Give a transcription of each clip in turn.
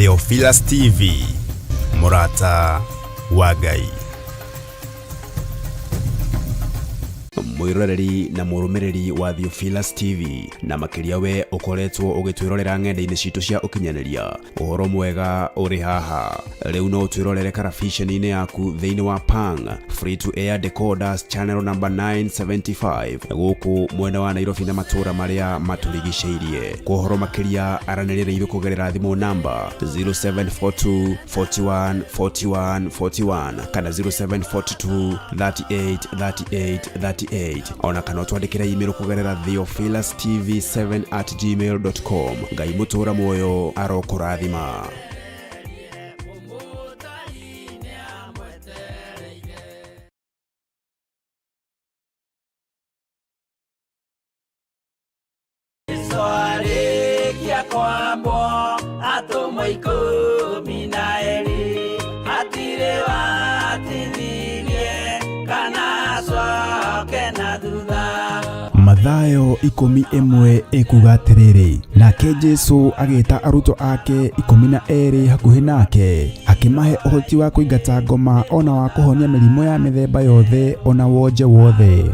Theophilus TV, Murata wa Ngai. Mwiroreri na murumiriri wa Theophilus TV na makiria we ukoretwo ugitwirorera ng'enda-ini citu cia ukinyaniria uhoro mwega uri haha riu no twirorere karabiceni-ini yaku thiini wa Pang free to air decoders channel number 975 guku mwena wa Nairobi na matura maria maturigiceirie kuhoro makiria aranirire ithu kugerera thimu namba 0742 41 41 41 kana 0742 38 38 38 ona kana twandikira email kugerera theophilustv7@gmail.com. Ngai mutura moyo arokurathima. Mathayo 11 ekuga atiriri nake Jesu agita aruto ake 12 hakuhi nake akimahe uhoti wa kuingata ngoma ona wa kuhonia mirimo ya mithemba yothe ona wonje wothe.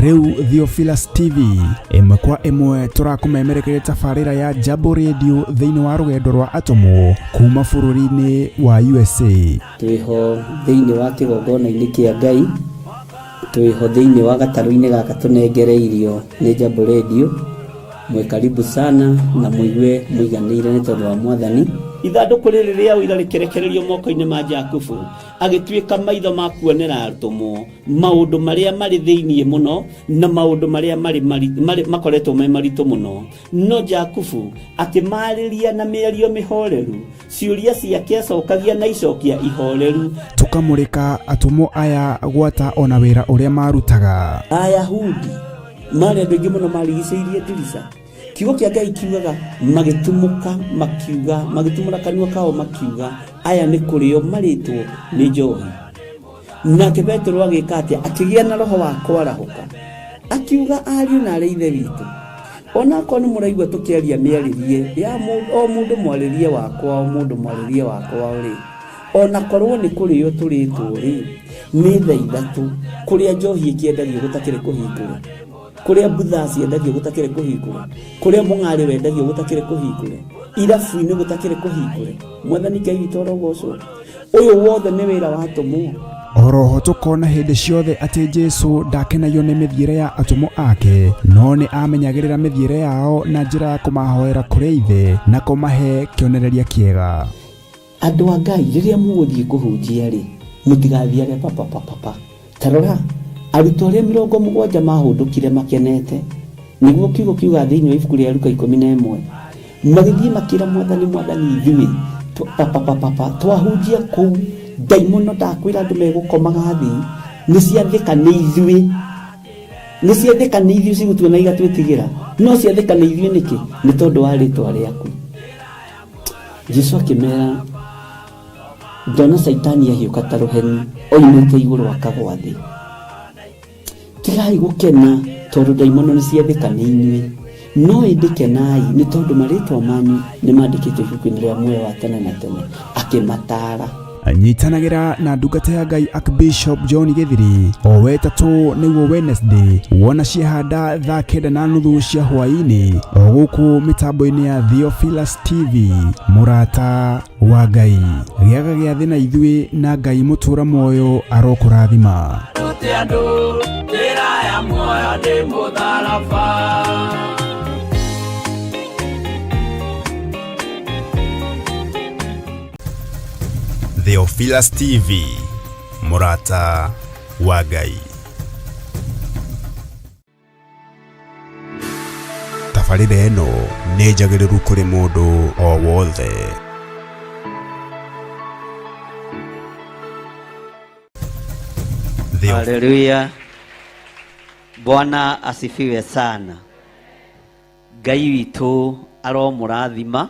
Riu Theophilus TV imwe kwa imwe turakumemerekeria tafarira ya Jambo Radio thiini wa rugendo rwa atomo kuma bururi-ini wa USA. Twiho thiini wa kigongona-ini kia Ngai, twiho thiini wa gataru-ini gaka tunengereirio ni Jambo Radio. Mwe karibu sana na muigue muiganire ni tondu wa Mwathani. Ithanduku riri ria uira rikerekererio moko-ini ma Jakubu agituika maitho ma kuonera arutumo maundu maria mari thiini muno na maundu maria mari makoretwo me maritu muno no Jakubu akimariria na miario mihoreru ciuria ciake acokagia na icokia ihoreru. Tukamurika atumo aya gwata ona wira uria marutaga. Ayahudi mari andu aingi muno marigiceirie dirisa kiugo kia Ngai kiugaga magitumuka makiuga magitumura kanua kao makiuga aya ni kurio maritwo ni njohi. Nake Petro agika atia akigia na roho wa kwarahuka akiuga ariu na areithe witu ona ko ni muraigwa tukiaria miaririe ya mundu mwaririe wakwa o mundu mwaririe wakwa uri ona korwo ni kurio turitwo ri ni thaithatu kuria njohi ikiendagio gutakire kuhingura kuria butha ciendagio gutakire kuhingura kuria mung'ari wendagio gutakire kuhingura irabu-ini gutakire kuhingura. Mwathani Ngai witu rogoco uyu wothe ni wira wa atomo. Oroho tukona hindi ciothe ati Jesu ndakenagio ni mithiire ya atomo ake no ni amenyagirira mithiire yao na njira ya kumahoera kuri ithe na kumahe kionereria kiega. Andu a Ngai riria muguthie kuhunjia ri mutigathiage papa tarora aruto aria 70 mahundukire makenete niguo kiugo kiuga thiini wa ibuku ria Luka 11 magithie makira Mwathani ithui papa twahunjia kuu daimono ndakwira andu megukomaga thi ni ciathika ni ithui cigutuona igatwitigira no ciathika ni ithui niki ni tondu wa ritwa riaku. Jesu akimera ndona Saitani ahiuka ta ruheni oimite iguru akagwa thi. Tigai gukena tondu daimono ni ciathika ni inyui no indikenai ni tondu maritwa manyu ni mandikitwo ibuku-ini ria muoyo wa tene na tene akimatara. Anyitanagira na ndungata ya Ngai Archbishop John Githiri o wetatu niguo Wednesday wona ciehanda thaa 9:30 cia hwaini o guku mitambo-ini ya Theophilus TV Murata wa Ngai giaga giathi na ithui na Ngai mutura moyo arokurathima. Theophilus TV Murata wa Ngai. Tafarira eno ni njagiriru kuri mundu o wothe. Haleluya. Bwana asifiwe sana. Ngai witu aromurathima,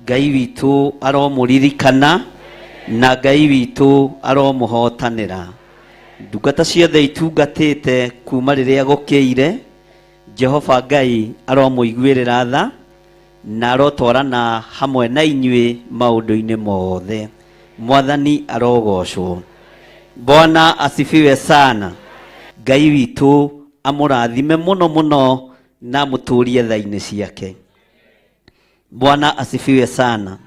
Ngai witu aromuririkana na Ngai witu aromuhotanira. Ndungata ciothe itungatite kuma riria gukiire Jehova Ngai aromuiguĩrĩra tha na arotwarana hamwe na inyuĩ maũndũ-inĩ mothe. Mwathani arogocwo. Bwana asifiwe sana. Ngai witũ amũrathime mũno mũno na mũtũrie tha-inĩ ciake. Bwana asifiwe sana.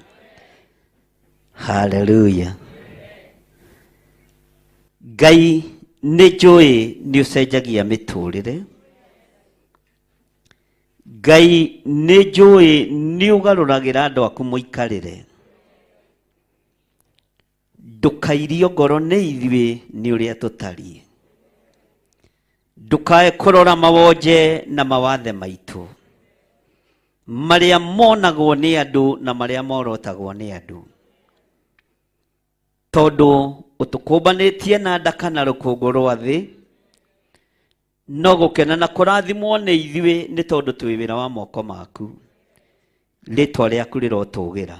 Hallelujah. Ngai nĩ njũĩ nĩ ũcenjagia mĩtũrĩre. Ngai nĩ njũĩ nĩ ũgarũragĩra andũ aku mũikarĩre. Ndũkairio ngoro nĩ ithuĩ nĩ ũrĩa tũtariĩ. Ndũkae kũrora mawonje na mawathe maitũ marĩa monagwo nĩ andũ na marĩa morotagwo nĩ andũ, tondũ ũtũkũmbanĩtie na ndaka na rũkũngũ rwa thĩ, no gũkena na kũrathimwo nĩ ithuĩ nĩ tondũ twĩ wĩra wa moko maku. Rĩtwa rĩaku rĩrotũgĩra.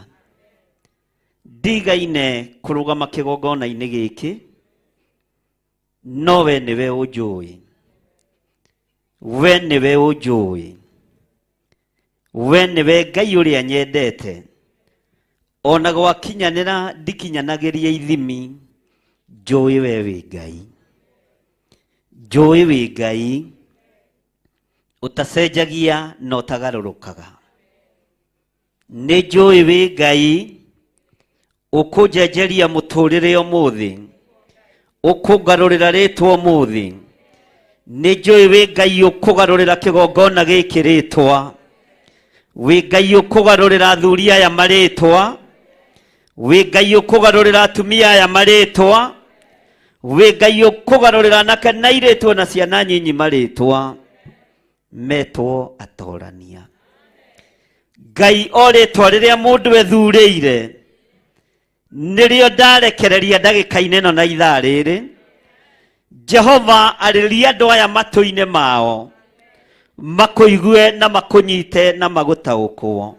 Ndigaine kũrũgama kĩgongona-inĩ gĩkĩ, no we nĩwe ũnjũĩ. We nĩwe ũnjũĩ. We nĩwe Ngai ũrĩa nyendete. Ona gwakinyanĩra ndikinyanagĩria ithimi, njũĩ we wĩ Ngai. Njũĩ wĩ Ngai ũtacenjagia na ũtagarũrũkaga. Nĩ njũĩ wĩ Ngai ũkũnjenjeria mũtũrĩre ũmũthĩ, ũkũngarũrĩra rĩtwa ũmũthĩ. Nĩ njũĩ wĩ Ngai ũkũgarũrĩra kĩgongona gĩkĩ rĩtwa. Wĩ Ngai ũkũgarũrĩra athuri aya marĩtwa. Wĩ Ngai ũkũgarũrĩra atumia aya marĩtwa. Wĩ Ngai ũkũgarũrĩra anake na airĩtu na ciana nyinyi marĩtwa. Metwo atorania. Ngai o rĩtwa rĩrĩa mũndũ ethurĩire nĩrĩo ndarekereria ndagĩka-inĩ ĩno na ithaa rĩrĩ. Jehova arĩria andũ aya matũ-inĩ mao, makũigue na makũnyite na magũtaũkwo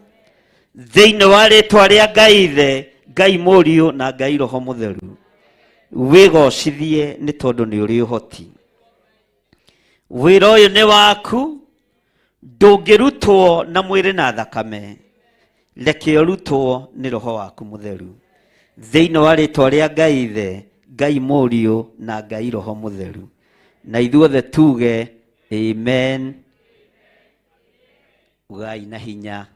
thĩinĩ wa rĩtwa rĩa Ngai Ithe, Ngai Mũriũ na Ngai Roho Mũtheru. Wĩgocithie nĩ tondũ nĩ ũrĩ ũhoti. Wĩra ũyũ nĩ waku, ndũngĩrutwo na mwĩrĩ na thakame. Reke ũrutwo nĩ Roho waku Mũtheru thĩinĩ wa rĩtwa rĩa Ngai Ithe, Ngai Mũriũ na Ngai Roho Mũtheru. Na ithuothe tuge amen. Ugai na hinya.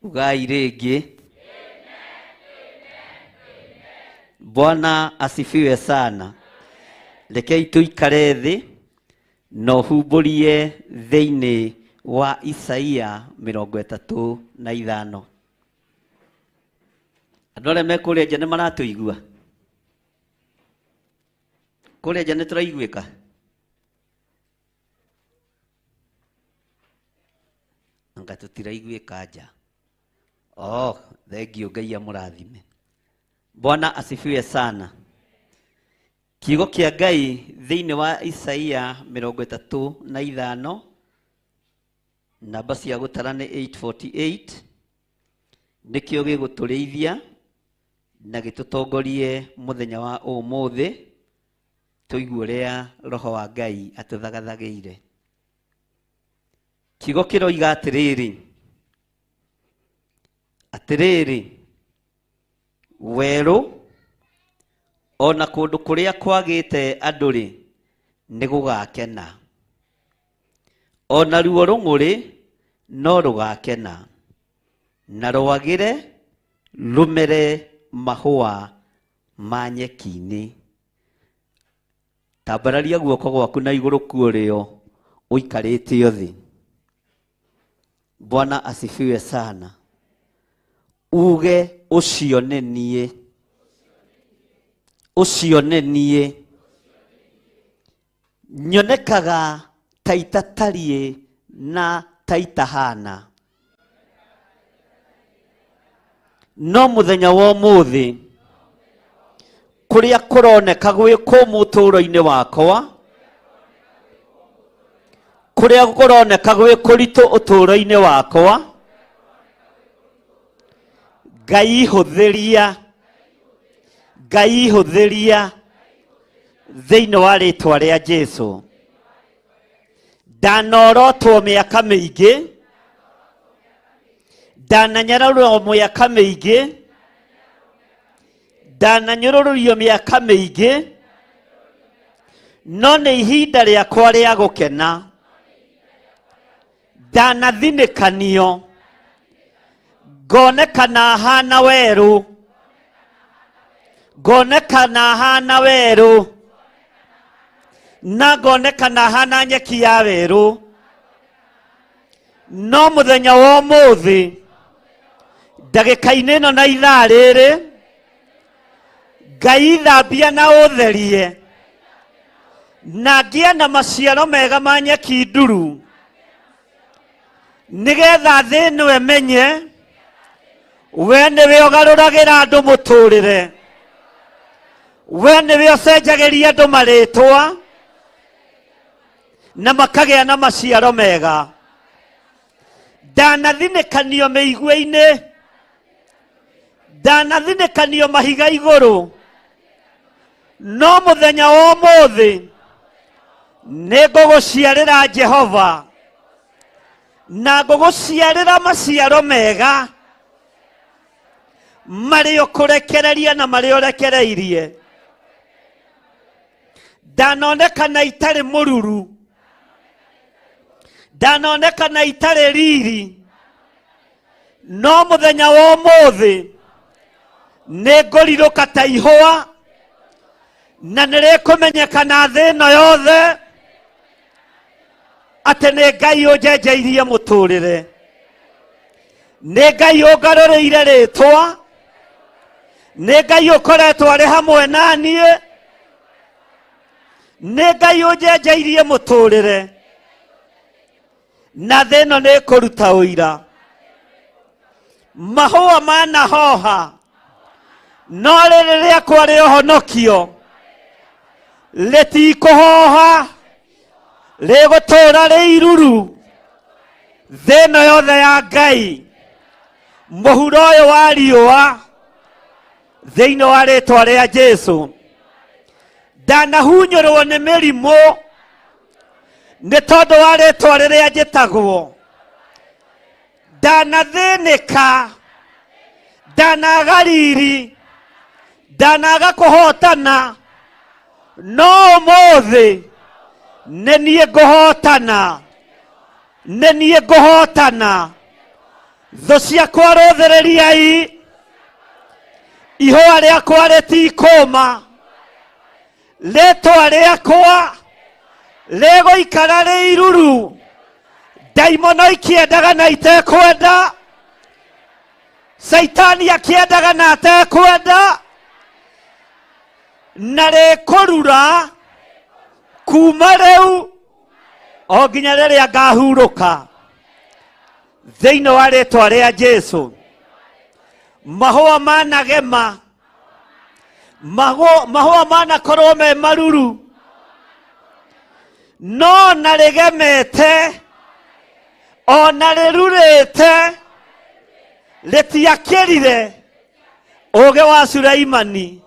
Ugai rĩngĩ. Bwana asifiwe sana. Rekei tuikare thĩ na ũhumbũrie thĩinĩ wa Isaia 35. Andũ arĩa me kũrĩa nja nĩ maratũigua? Kũrĩa nja nĩ tũraiguĩka? Anga tũtiraiguĩka nja? Thengiũ, Ngai amũrathime. Bwana asifiwe sana. Kiugo kĩa Ngai thĩinĩ wa Isaia 35, namba cia gũtara nĩ 848, nĩkĩo gĩgũtũrĩithia na gĩtũtongorie mũthenya wa ũmũthĩ, tũigue ũrĩa Roho wa Ngai atũthagathagĩire. Kiugo kĩroiga atĩrĩrĩ, werũ ona kũndũ kũrĩa kwagĩte andũ-rĩ nĩ gũgakena. Ona ruo rũng'ũrĩ no rũgakena, na rwagĩre rumere mahũa ma nyeki-inĩ. Tambararia guoko gwaku na igũrũ kuorĩo ũikarĩte thĩ. Bwana asifiwe sana. Uge ũcio nĩ niĩ. Ũcio nĩ niĩ. Nyonekaga ta itatariĩ na ta itahana. No mũthenya wa ũmũthĩ kũrĩa kũroneka gwĩ kũmũ ũtũũro-inĩ wakwa, kũrĩa kũroneka gwĩ kũritũ ũtũũro-inĩ wakwa, Ngai hũthĩria thĩinĩ wa rĩtwa rĩa Jesũ. ndanorotwo mĩaka mĩingĩ, ndananyararwo mĩaka mĩingĩ, ndananyũrũrio mĩaka mĩingĩ, no nĩ ihinda rĩakwa rĩa gũkena. Ndanathinĩkanio, ngonekana hana werũ, ngonekana hana werũ, na ngonekana hana nyeki ya werũ. No mũthenya wa ũmũthĩ, ndagĩka-inĩ ĩno na ithaa rĩrĩ, Ngai thambia na ũtherie, na ngĩe na maciaro mega ma nyeki nduru, nĩgetha thĩ ĩno ĩmenye we nĩwe ũgarũragĩra andũ mũtũrĩre, we nĩwe ũcenjagĩria andũ marĩtwa na makagĩa na maciaro mega. Ndanathinĩkanio mĩigua-inĩ, ndanathinĩkanio mahiga igũrũ, no mũthenya wa ũmũthĩ nĩngũgũciarĩra Jehova, na ngũgũciarĩra maciaro mega marĩ ũkũrekereria na marĩ ũrekereirie. Ndanonekana itarĩ mũruru, ndanonekana itarĩ riri, no mũthenya wa ũmũthĩ nĩngũrirũka ta ihũa, na nĩrĩkũmenyekana thĩ ĩno yothe atĩ nĩ Ngai ũnjenjeirie mũtũrĩre, nĩ Ngai ũngarũrĩire rĩtwa, nĩ Ngai ũkoretwo arĩ hamwe na niĩ, nĩ Ngai ũnjenjeirie mũtũrĩre, na thĩ ĩno nĩ kũruta ũira. Mahũa manahoha, no rĩrĩ rĩakwa rĩ ũhonokio rĩtikũhoha, rĩgũtũũra rĩ iruru thĩ ĩno yothe ya Ngai. Mũhuro ũyũ wa riũa thĩinĩ wa rĩtwa rĩa Jesũ. Ndanahunyũrwo nĩ mĩrimũ nĩ tondũ wa rĩtwa rĩrĩa njĩtagwo. Ndanathĩnĩka, ndanaga riri, ndanaga kũhotana, no ũmũthĩ nĩ niĩ ngũhotana, nĩ niĩ ngũhotana. Thũ ciakwa rũthĩrĩriai, ihũa rĩakwa rĩtikũũma, rĩtwa rĩakwa rĩgũikara rĩ iruru. Ndaimono ikĩendaga na itekwenda, Saitani akĩendaga na atekwenda, na rĩkũrura kuma rĩu o nginya rĩrĩa ngahurũka thĩinĩ wa rĩtwa rĩa Jesũ. Mahũa managema, mahũa manakorwo me maruru, no na rĩgemete, ona rĩrurĩte, rĩtiakĩrire ũũgĩ wa Sulaimani,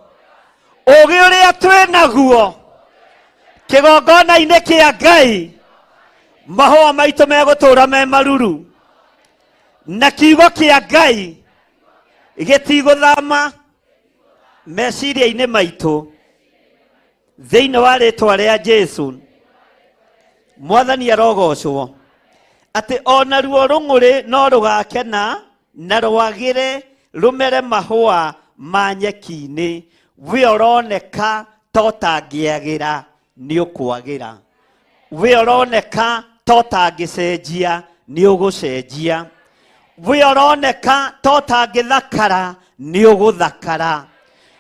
ũũgĩ ũrĩa twĩnaguo kĩgongona-inĩ kĩa Ngai. Mahũa maitũ megũtũũra me maruru, na kiugo kĩa Ngai gĩtigũthama meciria-inĩ maitũ thĩinĩ wa rĩtwa rĩa Jesũ. Mwathani arogocwo. Atĩ ona ruo rũng'ũrĩ no rũgakena na rwagĩre rumere mahũa ma nyeki-inĩ. We ũroneka ta ũtangĩagĩra nĩ ũkwagĩra, we ũroneka ta ũtangĩcenjia nĩ ũgũcenjia, we ũroneka ta ũtangĩthakara nĩ ũgũthakara,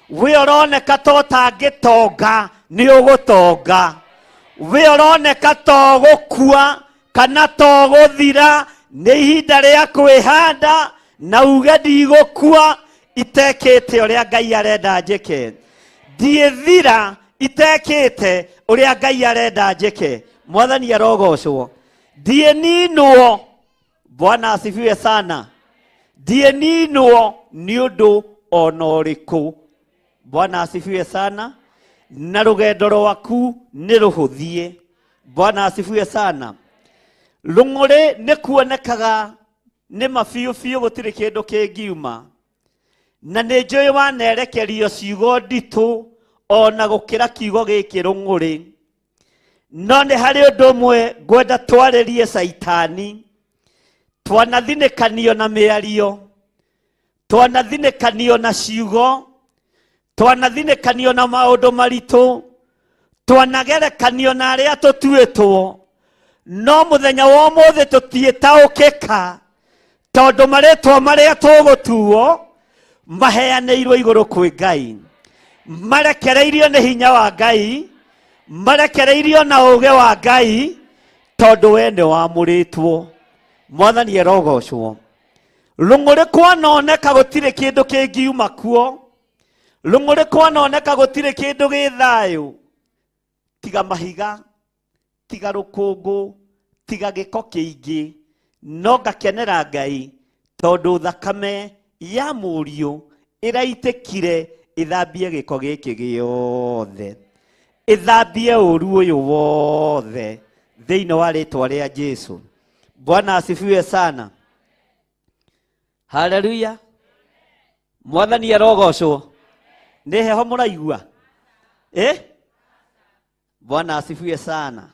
we ũroneka ta ũtangĩtonga nĩ ũgũtonga, we ũroneka ta ũgũkua kana ta ũgũthira. Nĩ ihinda rĩa kwĩhanda na uge ndigũkua itekĩte ũrĩa Ngai arenda njĩke, ndiĩthira itekĩte ũrĩa Ngai arenda njĩke. Mwathani arogocwo. Ndiĩninwo. Bwana asifiwe sana. Ndiĩninwo nĩ ũndũ ona ũrĩkũ. Bwana asifiwe sana. Na rũgendo rwaku nĩ rũhũthie. Bwana asifiwe sana. Rung'uri nĩ kuonekaga nĩ mabiũ biũ gũtirĩ kĩndũ kĩngiuma. Na nĩ njũĩ wanerekerio ciugo nditũ ona gũkĩra kiugo gĩkĩ rũng'ũrĩ. No nĩ harĩ ũndũ ũmwe ngwenda twarĩrie Saitani. Twanathinĩkanio na mĩario, twanathinĩkanio na ciugo, twanathinĩkanio na maũndũ maritũ, twanagerekanio na arĩa tũtuĩtwo. No mũthenya wa ũmũthĩ tũtiĩtaũkĩka tondũ marĩtwa marĩa tũgũtuo maheanĩirwo igũrũ kwĩ Ngai. Marekereirio nĩ hinya wa Ngai, marekereirio na ũũgĩ wa Ngai tondũ we nĩ wamũrĩtwo. Mwathani erogocwo. Rũng'ũrĩ kwanoneka gũtirĩ kĩndũ kĩngiuma kuo. Rũng'ũrĩ kwanoneka gũtirĩ kĩndũ gĩ thayũ tiga mahiga, tiga rũkũngũ, tiga gĩko kĩingĩ. No ngakenera Ngai tondũ thakame ya mũriũ ĩraitĩkire ĩthambie gĩko gĩkĩ gĩothe, ĩthambie ũru ũyũ wothe thĩinĩ wa rĩtwa rĩa Jesũ. Bwana asifiwe sana. Haleluya. Mwathani arogocwo. Nĩ heho mũraigua? Bwana asifiwe sana.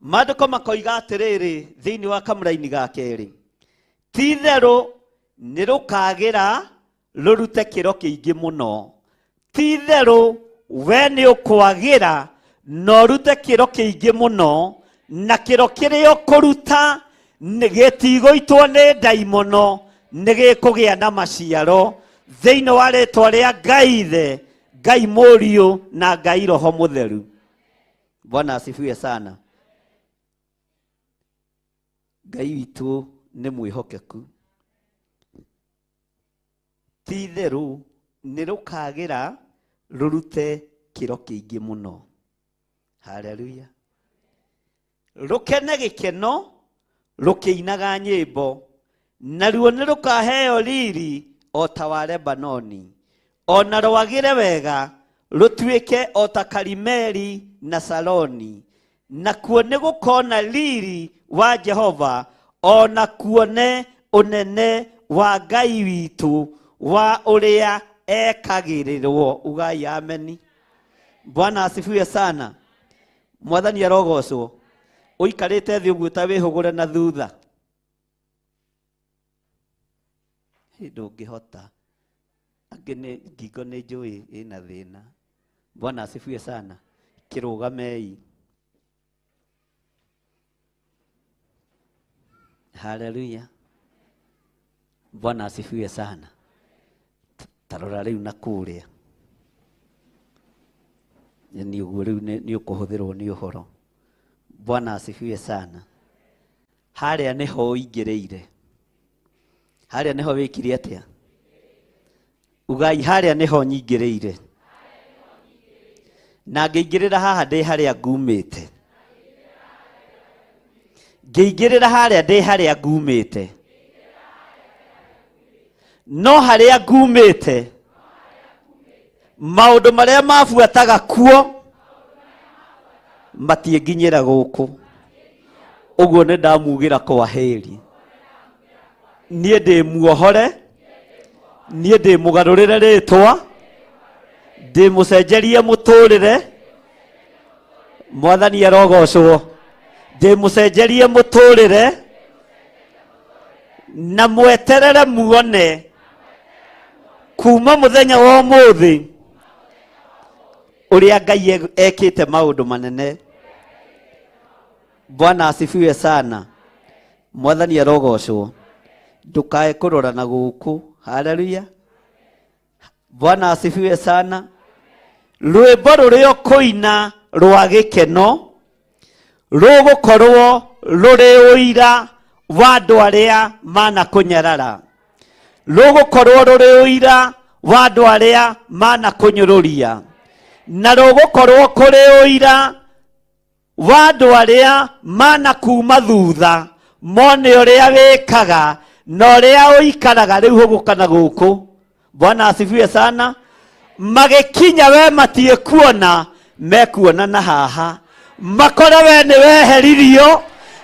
Maandĩko makoiga atĩrĩrĩ thĩinĩ wa kamũra-inĩ ga kerĩ, ti itherũ nĩ rũkagĩra rũrute kĩro kĩingĩ mũno. Ti itherũ we nĩ ũkwagĩra na ũrute kĩro kĩingĩ mũno, na kĩro kĩrĩa ũkũruta gĩtigũitwo nĩ ndaimono, nĩ gĩkũgĩa na maciaro thĩinĩ wa rĩtwa rĩa Ngai Ithe, Ngai Mũriũ na Ngai Roho Mũtheru. Bwana asifiwe sana. Ngai witũ nĩ mwĩhokeku. Ti itherũ nĩ rũkagĩra rũrute kĩro kĩingĩ mũno. Haleluya. Rũkene gĩkeno rũkĩinaga nyĩmbo, naruo nĩ rũkaheo riri o ta wa Lebanoni, ona rwagĩre wega rũtuĩke o ta Karimeli na Saroni. Na kuo nĩ gũkona riri wa Jehova, ona kuone ũnene wa Ngai witũ wa ũrĩa ekagĩrĩrwo. Ugai ameni. Bwana asifiwe sana. Mwathani arogocwo. Ũikarĩte thĩ ũguo ta wĩhũgũre na thutha. Ndũngĩhota. Angĩ nĩ ngingo nĩ njũĩ ĩna thĩna. Bwana asifiwe sana. Kĩrũgamei. Haleluya. Bwana asifiwe sana. Tarora rĩu na kũrĩa. Nĩ ũguo rĩu nĩ ũkũhũthĩrwo nĩ ũhoro. Bwana asifiwe sana. Harĩa nĩho ũingĩrĩire. Harĩa nĩho wĩkire atĩa? Ugai harĩa nĩho nyingĩrĩire. Na ngĩingĩrĩra haha ndĩ harĩa ngumĩte. Ngĩingĩrĩra harĩa ndĩ harĩa ngumĩte. No harĩa ngumĩte maũndũ marĩa mabuataga kuo matiĩnginyĩra gũkũ. Ũguo nĩ ndamugĩra kwaheri. Niĩ ndĩ muohore, niĩ ndĩ mũgarũrĩre rĩtwa, ndĩ mũcenjerie mũtũrĩre. Mwathani arogocwo. Ndĩ mũcenjerie mũtũrĩre na mweterere muone kuma mũthenya wa ũmũthĩ ũrĩa Ngai ekĩte maũndũ manene. Bwana asifiwe sana. Mwathani arogocwo. Ndũkae kũrora na gũkũ. Haleluya. Bwana asifiwe sana. Rwĩmbo rũrĩa ũkũina rwa gĩkeno rũgũkorwo rũrĩ ũira wa andũ arĩa manakũnyarara. Rũgũkorwo rũrĩ ũira wa andũ arĩa manakũnyũrũria. Na rũgũkorwo kũrĩ ũira wa andũ arĩa manakuma thutha mone ũrĩa wĩkaga na ũrĩa ũikaraga rĩu hũgũka na gũkũ. Bwana asifiwe sana. Magĩkinya we matiĩkuona, mekuona na haha. Makore we nĩ weheririo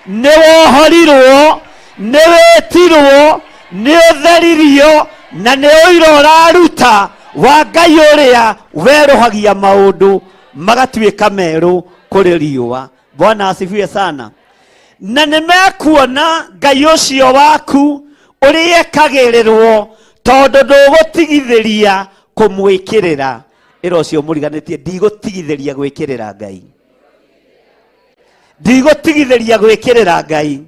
nĩ wohorirwo, nĩ wĩtirwo, nĩ ũtheririo, na nĩ ũira ũraruta wa Ngai ũrĩa werũhagia maũndũ magatuĩka merũ kũrĩ riũa. Bwana asifiwe sana. Na nĩmekuona Ngai ũcio waku ũrĩa ekagĩrĩrwo, tondũ ndũgũtigithĩria kũmwĩkĩrĩra. Ĩra ũcio mũriganĩtie, ndigũtigithĩria gwĩkĩrĩra Ngai. Ndigũtigithĩria gwĩkĩrĩra Ngai.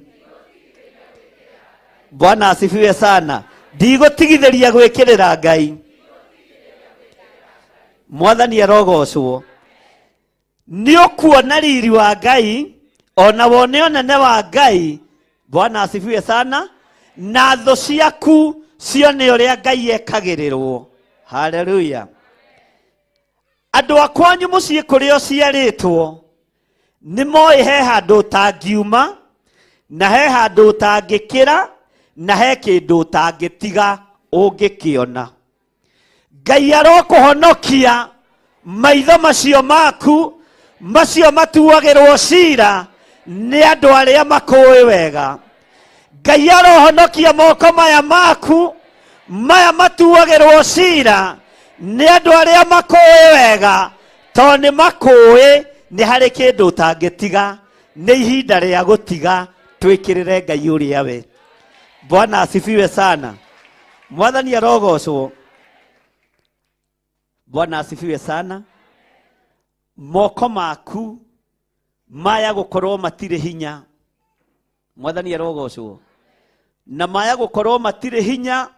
Bwana asifiwe sana. Ndigũtigithĩria gwĩkĩrĩra Ngai. Mwathani arogocwo. Nĩ ũkuona riri wa Ngai, ona wone ũnene wa Ngai. Bwana asifiwe sana. Na thũ ciaku cione ũrĩa Ngai ekagĩrĩrwo. Haleluya. Andũ akwanyu mũciĩ kũrĩa ũciarĩtwo nĩ moĩ he handũ ũtangiuma, na he handũ ũtangĩkĩra, na he kĩndũ ũtangĩtiga ũngĩkĩona. Ngai arokũhonokia maitho macio maku, macio matuagĩrwo cira nĩ andũ arĩa makũĩ wega. Ngai arohonokia moko maya maku, maya matuagĩrwo cira nĩ andũ arĩa makũĩ wega, tondũ nĩ makũĩ nĩ harĩ kĩndũ ũtangĩtiga, nĩ ihinda rĩa gũtiga twĩkĩrĩre Ngai ũrĩa we. Bwana asifiwe sana. Mwathani arogocwo. Bwana asifiwe sana. Moko maku maya gũkorwo matirĩ hinya. Mwathani arogocwo. Na maya gũkorwo matirĩ hinya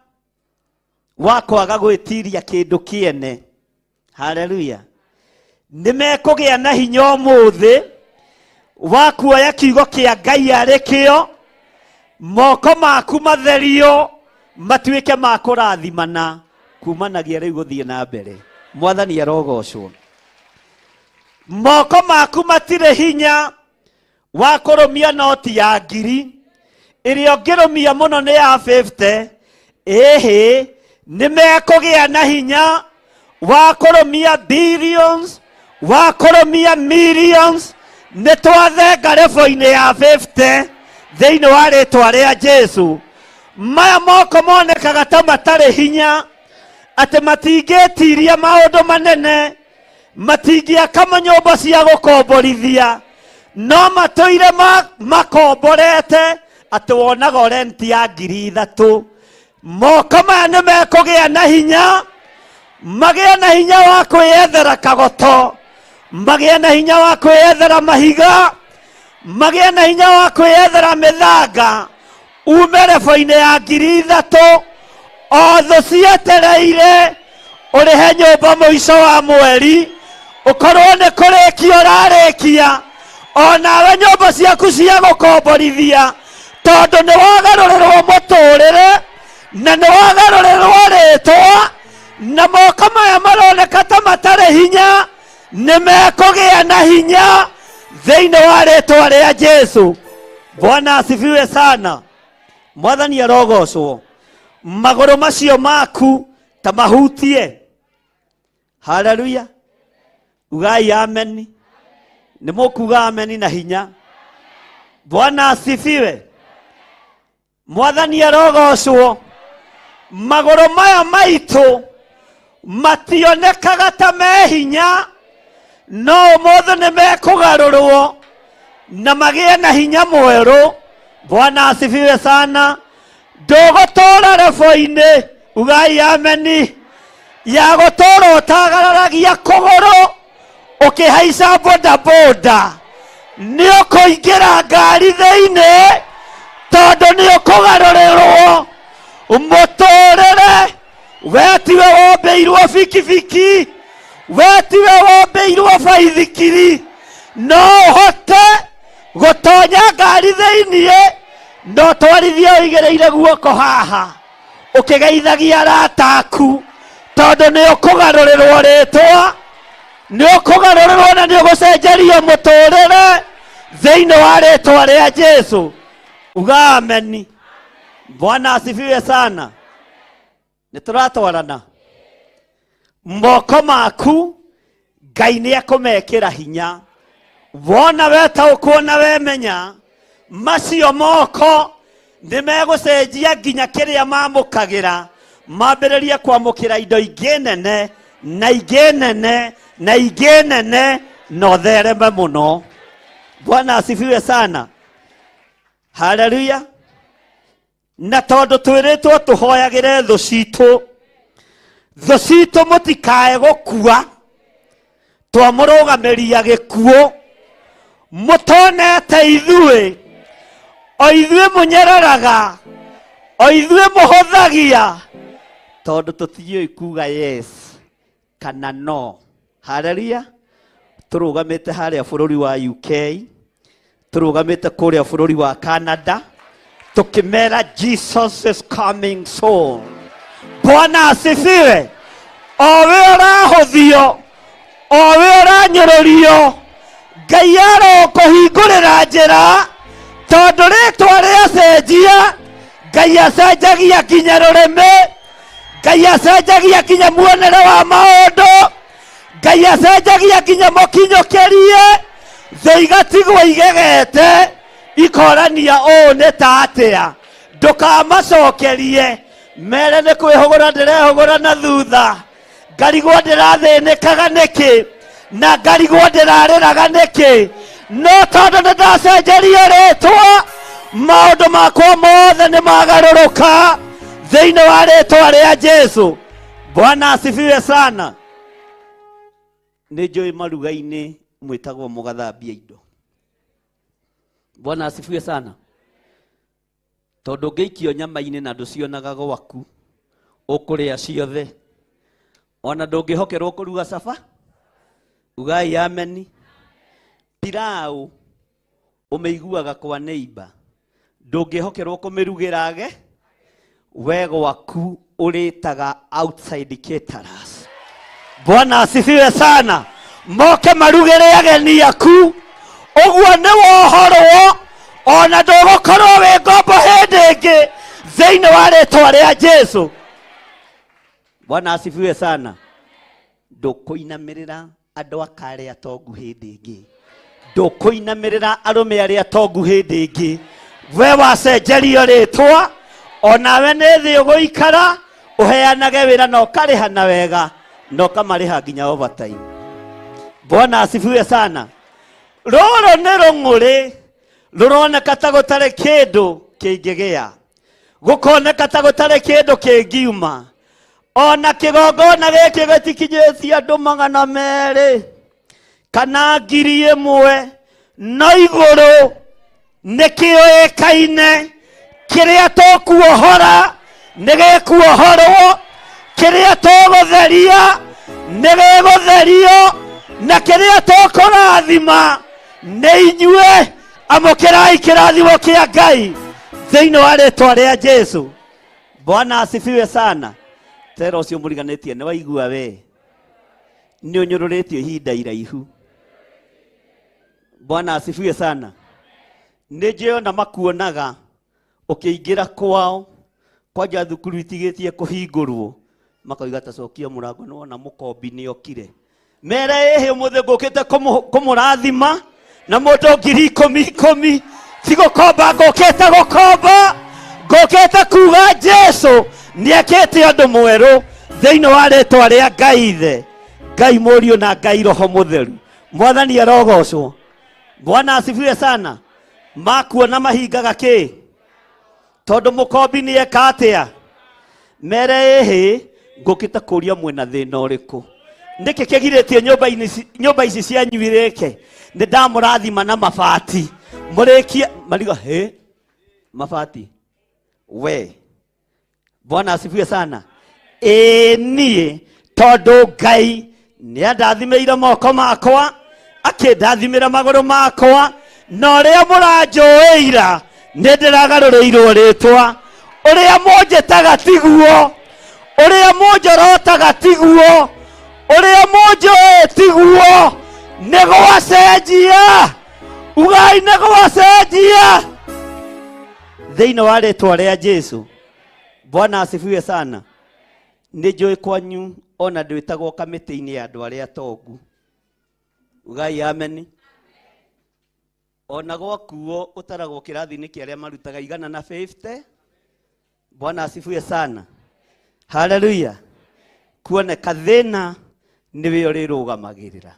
wa kwaga gwĩtiria kĩndũ kĩene. Haleluya. Nĩmekũgĩa na hinya ũmũthĩ wa kuoya kiugo kĩa Ngai arĩ kĩo, moko maku matherio, matuĩke ma kũrathimana kumanagia rĩu gũthiĩ na mbere. Mwathani arogocwo. Moko maku matirĩ hinya wa kũrũmia noti ya 1,000 ĩrĩa ũngĩrũmia mũno nĩ ya 50. Ĩhĩ, nĩmekũgĩa na hinya wa kũrũmia billions, wa kũrũmia millions. Nĩ twathenga rebo-inĩ ya 50 thĩinĩ wa rĩtwa rĩa Jesu. Maya moko monekaga ta matarĩ hinya, atĩ matingĩtiria maũndũ manene, matingĩaka manyũmba cia gũkomborithia, no matũire makomborete, atĩ wonaga renti ya 3,000. Moko maya nĩ mekũgĩa na hinya, magĩa na hinya wa kwĩyethera kagoto, magĩa na hinya wa kwĩyethera mahiga, magĩa na hinya wa kwĩyethera mĩthanga, ume rebo-inĩ ya 3,000. O thũ cietereire ũrĩhe nyũmba mũico wa mweri, ũkorwo nĩ kũrĩkia ũrarĩkia, o nawe nyũmba ciaku cia gũkomborithia, tondũ nĩ wagarũrĩrwo mũtũrĩre, na nĩ wagarũrĩrwo rĩtwa, na moko maya maroneka ta matarĩ hinya, nĩ mekũgĩa na hinya thĩinĩ wa rĩtwa rĩa Jesu. Bwana asifiwe sana. Mwathani arogocwo. Magũrũ macio maku ta mahutie. Haleluya. Ugai amen. Nĩ mũkuga amen na hinya. Bwana asifiwe. Mwathani arogocwo. Magũrũ maya maitũ mationekaga ta me hinya, no ũmũthĩ nĩ mekũgarũrwo na magĩe na hinya mwerũ. Bwana asifiwe sana. Ndũgũtũũra rebo-inĩ, ugai ameni, ya gũtũũra ũtagararagia kũgũrũ ũkĩhaica bodaboda. Nĩ ũkũingĩra ngari thĩinĩ, tondũ nĩ ũkũgarũrĩrwo mũtũrĩre. We tiwe wombĩirwo bikibiki, we tiwe wombĩirwo baithikiri, no ũhote gũtonya ngari thĩinĩ, no twarithie ũigĩrĩire guoko haha ũkĩgeithagia arata aku, tondũ nĩ ũkũgarũrĩrwo rĩtwa, nĩ ũkũgarũrĩrwo na nĩ ũgũcenjerio mũtũrĩre thĩinĩ wa rĩtwa rĩa Jesu. Uga ameni. Bwana asifiwe sana. Nĩtũratwarana. Moko maku Ngai nĩ ekũmekĩra hinya. Wona weta ũkuona wemenya macio moko nimegucenjia nginya kiria mamukagira mambĩrĩrie kwamũkĩra indo ingĩ nene na ingĩ nene na ingĩ nene na ũthereme mũno. Bwana asifiwe sana. Haleluya. Na tondũ twĩrĩtwo tũhoyagĩre thũ citũ mũtikae gũkua, twamũrũgamĩria gĩkuũ, mũtonete ithuĩ, o ithuĩ mũnyereraga, o ithuĩ mũhũthagia, tondũ tũtiũĩ kuga yes kana no. Haleluya. Tũrũgamĩte harĩa bũrũri wa UK, tũrũgamĩte kũrĩa bũrũri wa Canada, tukimera Jesus is coming soon. Bwana asifiwe. Owe ũrahũthio, owe ũranyũrũrio, Ngai arokuhingũrĩra njĩra, tondũ rĩtwa rĩacenjia, Ngai acenjagia nginya rũrĩmĩ, Ngai acenjagia nginya muonere wa maũndũ, Ngai acenjagia nginya mũkinyũkĩrie, thĩ igatigwo igegete, ikorania ũũ nĩ ta atĩa. Ndũkamacokerie mere nĩ kwĩhũgũra ndĩrehũgũra na thutha, ngarigwo ndĩrathĩnĩkaga nĩkĩ, na ngarigwo ndĩrarĩraga nĩkĩ, no tondũ nĩndacenjerio rĩtwa, maũndũ makwa mothe nĩ magarũrũka thĩinĩ wa rĩtwa rĩa Jesu. Bwana asifiwe sana. Nĩ njũĩ maruga-inĩ mwĩtagwo mũgathambia indo. Bwana asifiwe sana. Tondũ ngĩikio nyama-inĩ na ndũcionaga gwaku, ũkũrĩa ciothe. Ona ndũngĩhokerwo kũruga caba, ugai ameni. Pilau ũmĩiguaga kwa neighbor, ndũngĩhokerwo kũmĩrugĩrage, we gwaku ũrĩtaga outside caterers. Bwana asifiwe sana. Moke marugĩre ageni aku, ũguo nĩ wohorwo, ona ndũgũkorwo wĩ ngombo hĩndĩ ĩngĩ thĩinĩ wa rĩtwa rĩa Jesu. Bwana asifiwe sana. Ndũkũinamĩrĩra andũ akarĩa atongu hĩndĩ ĩngĩ, ndũkũinamĩrĩra arũme arĩa atongu hĩndĩ ĩngĩ. We wacenjerio rĩtwa, onawe nĩ thĩ ũgũikara, ũheanage wĩra na ũkarĩhana wega, na ũkamarĩha nginya overtime. Bwana asifiwe sana. Rũrũ nĩ rũng'ũrĩ rũroneka ta gũtarĩ kĩndũ kĩngĩgĩa, gũkoneka ta gũtarĩ kĩndũ kĩngiuma, ona kĩgongona gĩkĩ gĩtikinyĩtie andũ 200 kana 1000, no igũrũ nĩ kĩoĩkaine. Kĩrĩa tũkuohora nĩ gĩkuohorwo, kĩrĩa tũgũtheria nĩ gĩgũtherio, na kĩrĩa tũkũrathima nĩ inyuĩ. Amũkĩrai kĩrathimo kĩa Ngai thĩinĩ wa rĩtwa rĩa Jesu. Bwana asifiwe sana. Tera ũcio mũriganĩtie nĩ waigua we, nĩ ũnyũrũrĩtio ihinda iraihu. Bwana asifiwe sana. Nĩ njĩona makuonaga ũkĩingĩra kwao, kwanja thukuru itigĩtie kũhingũrwo, makoiga ta cokia mũrango, no na mũkombi nĩ okire. Mere ehe mũthĩ ngũkĩte kũmũrathima na mũndũ 10,000 tigũkomba ngũkĩte gũkomba, ngũkĩte kuga Jesu nĩekĩte ũndũ mwerũ thĩinĩ wa rĩtwa rĩa Ngai Ithe, Ngai Mũriũ na Ngai Roho Mũtheru. Mwathani arogocwo. Bwana asifiwe sana. Makuona mahingaga kĩ? Tondũ mũkombi nĩeka atĩa? Mere ehe ngũkĩte kũria mwena thĩna ũrĩkũ, nĩkĩ kĩgirĩtie nyũmba ici cianyu irĩke? Nĩ ndamũrathima na mabati, mũrĩkie mariga mabati we. Bwana asifiwe sana. Niĩ tondũ Ngai nĩandathimĩire moko makwa, akĩndathimĩra magũrũ makwa, na ũrĩa mũranjũĩra nĩ ndĩragarũrĩirwo rĩtwa. Ũrĩa mũnjĩtaga tiguo, ũrĩa mũnjorotaga tiguo, ũrĩa mũnjũĩ tiguo, nĩ gwacenjia. Ugai nĩ gwacenjia thĩinĩ wa rĩtwa rĩa Jesu. Bwana asifiwe sana. Nĩ njũĩ kwanyu ona ndwĩtagwo kamĩtĩ-inĩ ya andũ arĩa atongu. Ugai ameni. ona gwakuo utaragwo kirathi-inĩ kĩa arĩa marutaga 150. Bwana asifiwe sana. Haleluya. Kuoneka thĩna nĩwe ũrĩrũgamagĩrĩra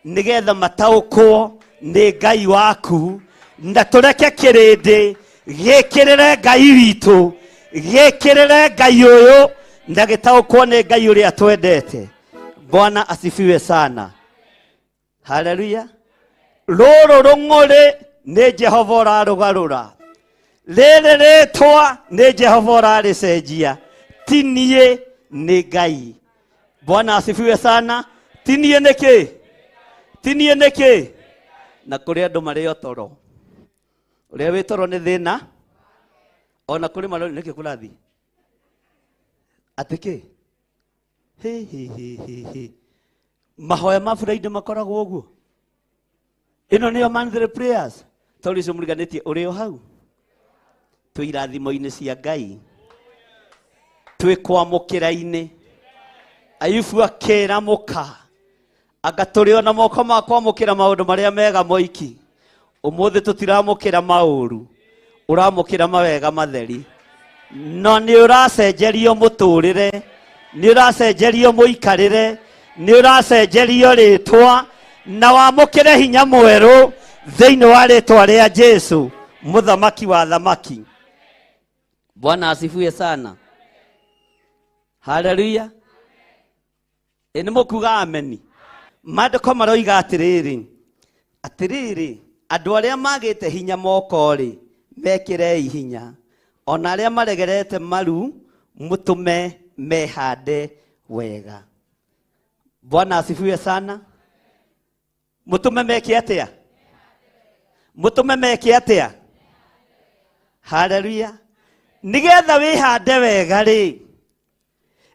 nĩgetha mataũkwo nĩ Ngai waku, na tũreke kĩrĩndĩ gĩkĩrĩre Ngai witũ, gĩkĩrĩre Ngai ũyũ, na gĩtaũkwo nĩ Ngai ũrĩa twendete. Bwana asifiwe sana. Haleluya. Rũrũ rũng'ũrĩ nĩ Jehova ũrarũgarũra, rĩrĩ rĩtwa nĩ Jehova ũrarĩcenjia, ti niĩ nĩ Ngai. Bwana asifiwe sana. Ti niĩ nĩkĩ? Ti niĩ nĩkĩ? Na kũrĩ andũ marĩ o toro, ũrĩa wĩ toro nĩ thĩna, ona kũrĩ marĩ nĩkĩ kũrathi atĩ kĩ mahoya ma Friday makoragwo ũguo. Ĩno nĩyo monthly prayers. Tondũ icio mũriganĩtie ũrĩ o hau, twĩ irathimo-inĩ cia Ngai, twĩ kwamũkĩra-inĩ. Ayubu akĩramũka agatũrĩo na moko ma kwamũkĩra maũndũ marĩa mega moiki. Ũmũthĩ tũtiramũkĩra maũru, ũramũkĩra mawega matheri. No nĩ ũracenjerio mũtũrĩre, nĩ ũracenjerio mũikarĩre, nĩ ũracenjerio rĩtwa, na wamũkĩre hinya mwerũ thĩinĩ wa rĩtwa rĩa Jesu, mũthamaki wa thamaki. Bwana asifiwe sana. Haleluya. Nĩ mũkuga ameni. Maandĩko maroiga atĩrĩrĩ, andũ arĩa magĩte hinya moko-rĩ mekĩrei hinya, ona arĩa maregerete maru mũtũme mehande wega. Bwana asifiwe sana. Mũtũme meke atĩa? Mũtũme meke atĩa? Haleluya. Nĩgetha wĩhande wega-rĩ,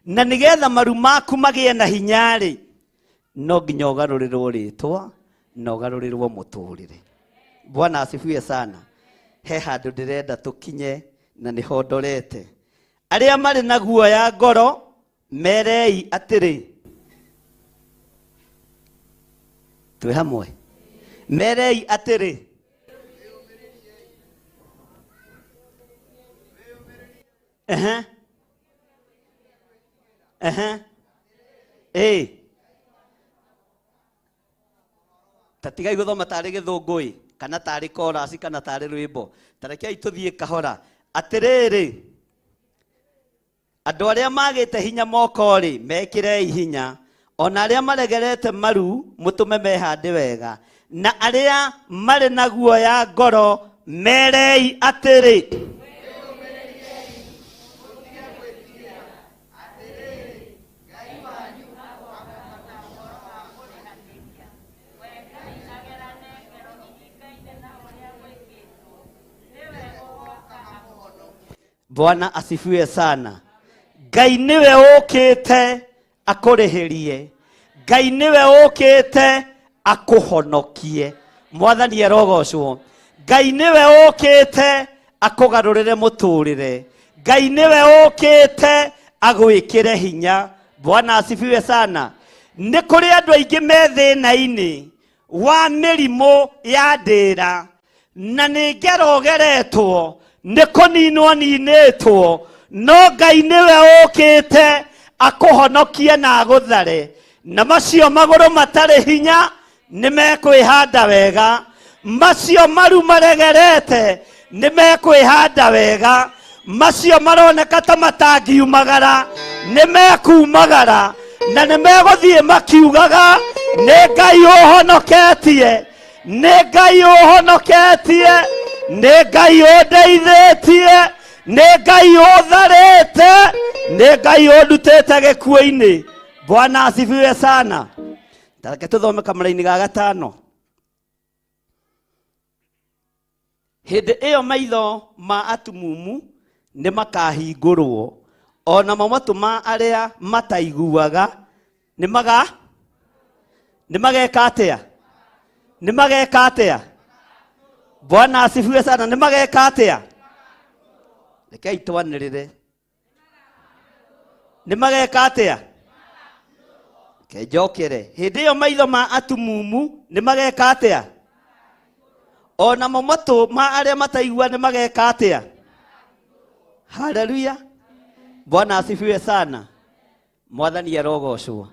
na nĩgetha maru maku magĩe na hinya-rĩ, no nginya ũgarũrĩrwo rĩtwa na ũgarũrĩrwo mũtũrĩre. Bwana asifiwe sana. He handũ ndĩrenda tũkinye na nĩho ndorete. Arĩa marĩ na guoya ngoro merei atĩrĩ, twĩ hamwe, merei atĩrĩ, tatigai gũthoma tarĩ gĩthũngũ kana tarĩ chorus kana tarĩ rwĩmbo. Tarekei tũthiĩ kahora. Atĩrĩrĩ, andũ arĩa magĩte hinya moko-rĩ mekĩrei hinya, ona arĩa maregerete maru mũtũme mehande wega, na arĩa marĩ na guoya ngoro merei atĩrĩ, Bwana asifiwe sana. Ngai niwe ũkĩte akũrĩhĩrie, Ngai niwe ũkĩte akũhonokie. Mwathani erogocwo. Ngai niwe ũkĩte akũgarũrĩre mũtũrĩre, Ngai niwe ũkĩte agwĩkĩre hinya. Bwana asifiwe sana. Nĩ kũrĩ andũ aingĩ me thĩna-inĩ wa mĩrimũ ya ndĩra, na nĩ ngerogeretwo nĩ kũninwo ninĩtwo, no Ngai niwe ũkĩte akũhonokie na agũthare. Na macio magũrũ matarĩ hinya nĩ mekwĩhanda wega, macio maru maregerete nĩ mekwĩhanda wega, macio maroneka ta matangiumagara nĩ mekumagara, na nĩ megũthiĩ makiugaga nĩ Ngai ũhonoketie, nĩ Ngai ũhonoketie, nĩ Ngai ũndeithĩtie, nĩ Ngai ũtharĩte, nĩ Ngai ũndutĩte gĩkuũ-inĩ. Bwana asifiwe sana. Tareke tũthome kamũra-inĩ ga gatano. Hĩndĩ ĩyo maitho ma atumumu nĩ makahingũrwo, ona matũ ma arĩa mataiguaga nĩ mageka atĩa? Nĩ mageka atĩa? Bwana asifiwe sana. Nĩ mageka atĩa? Rekei twanĩrĩre. Nĩ mageka atĩa? Njokere. Hĩndĩ ĩyo maitho ma atumumu nĩ mageka atĩa? ona momato ma aria mataigua ni mageka atia. Haleluya. Bwana asifiwe sana. Mwathani arogocwo.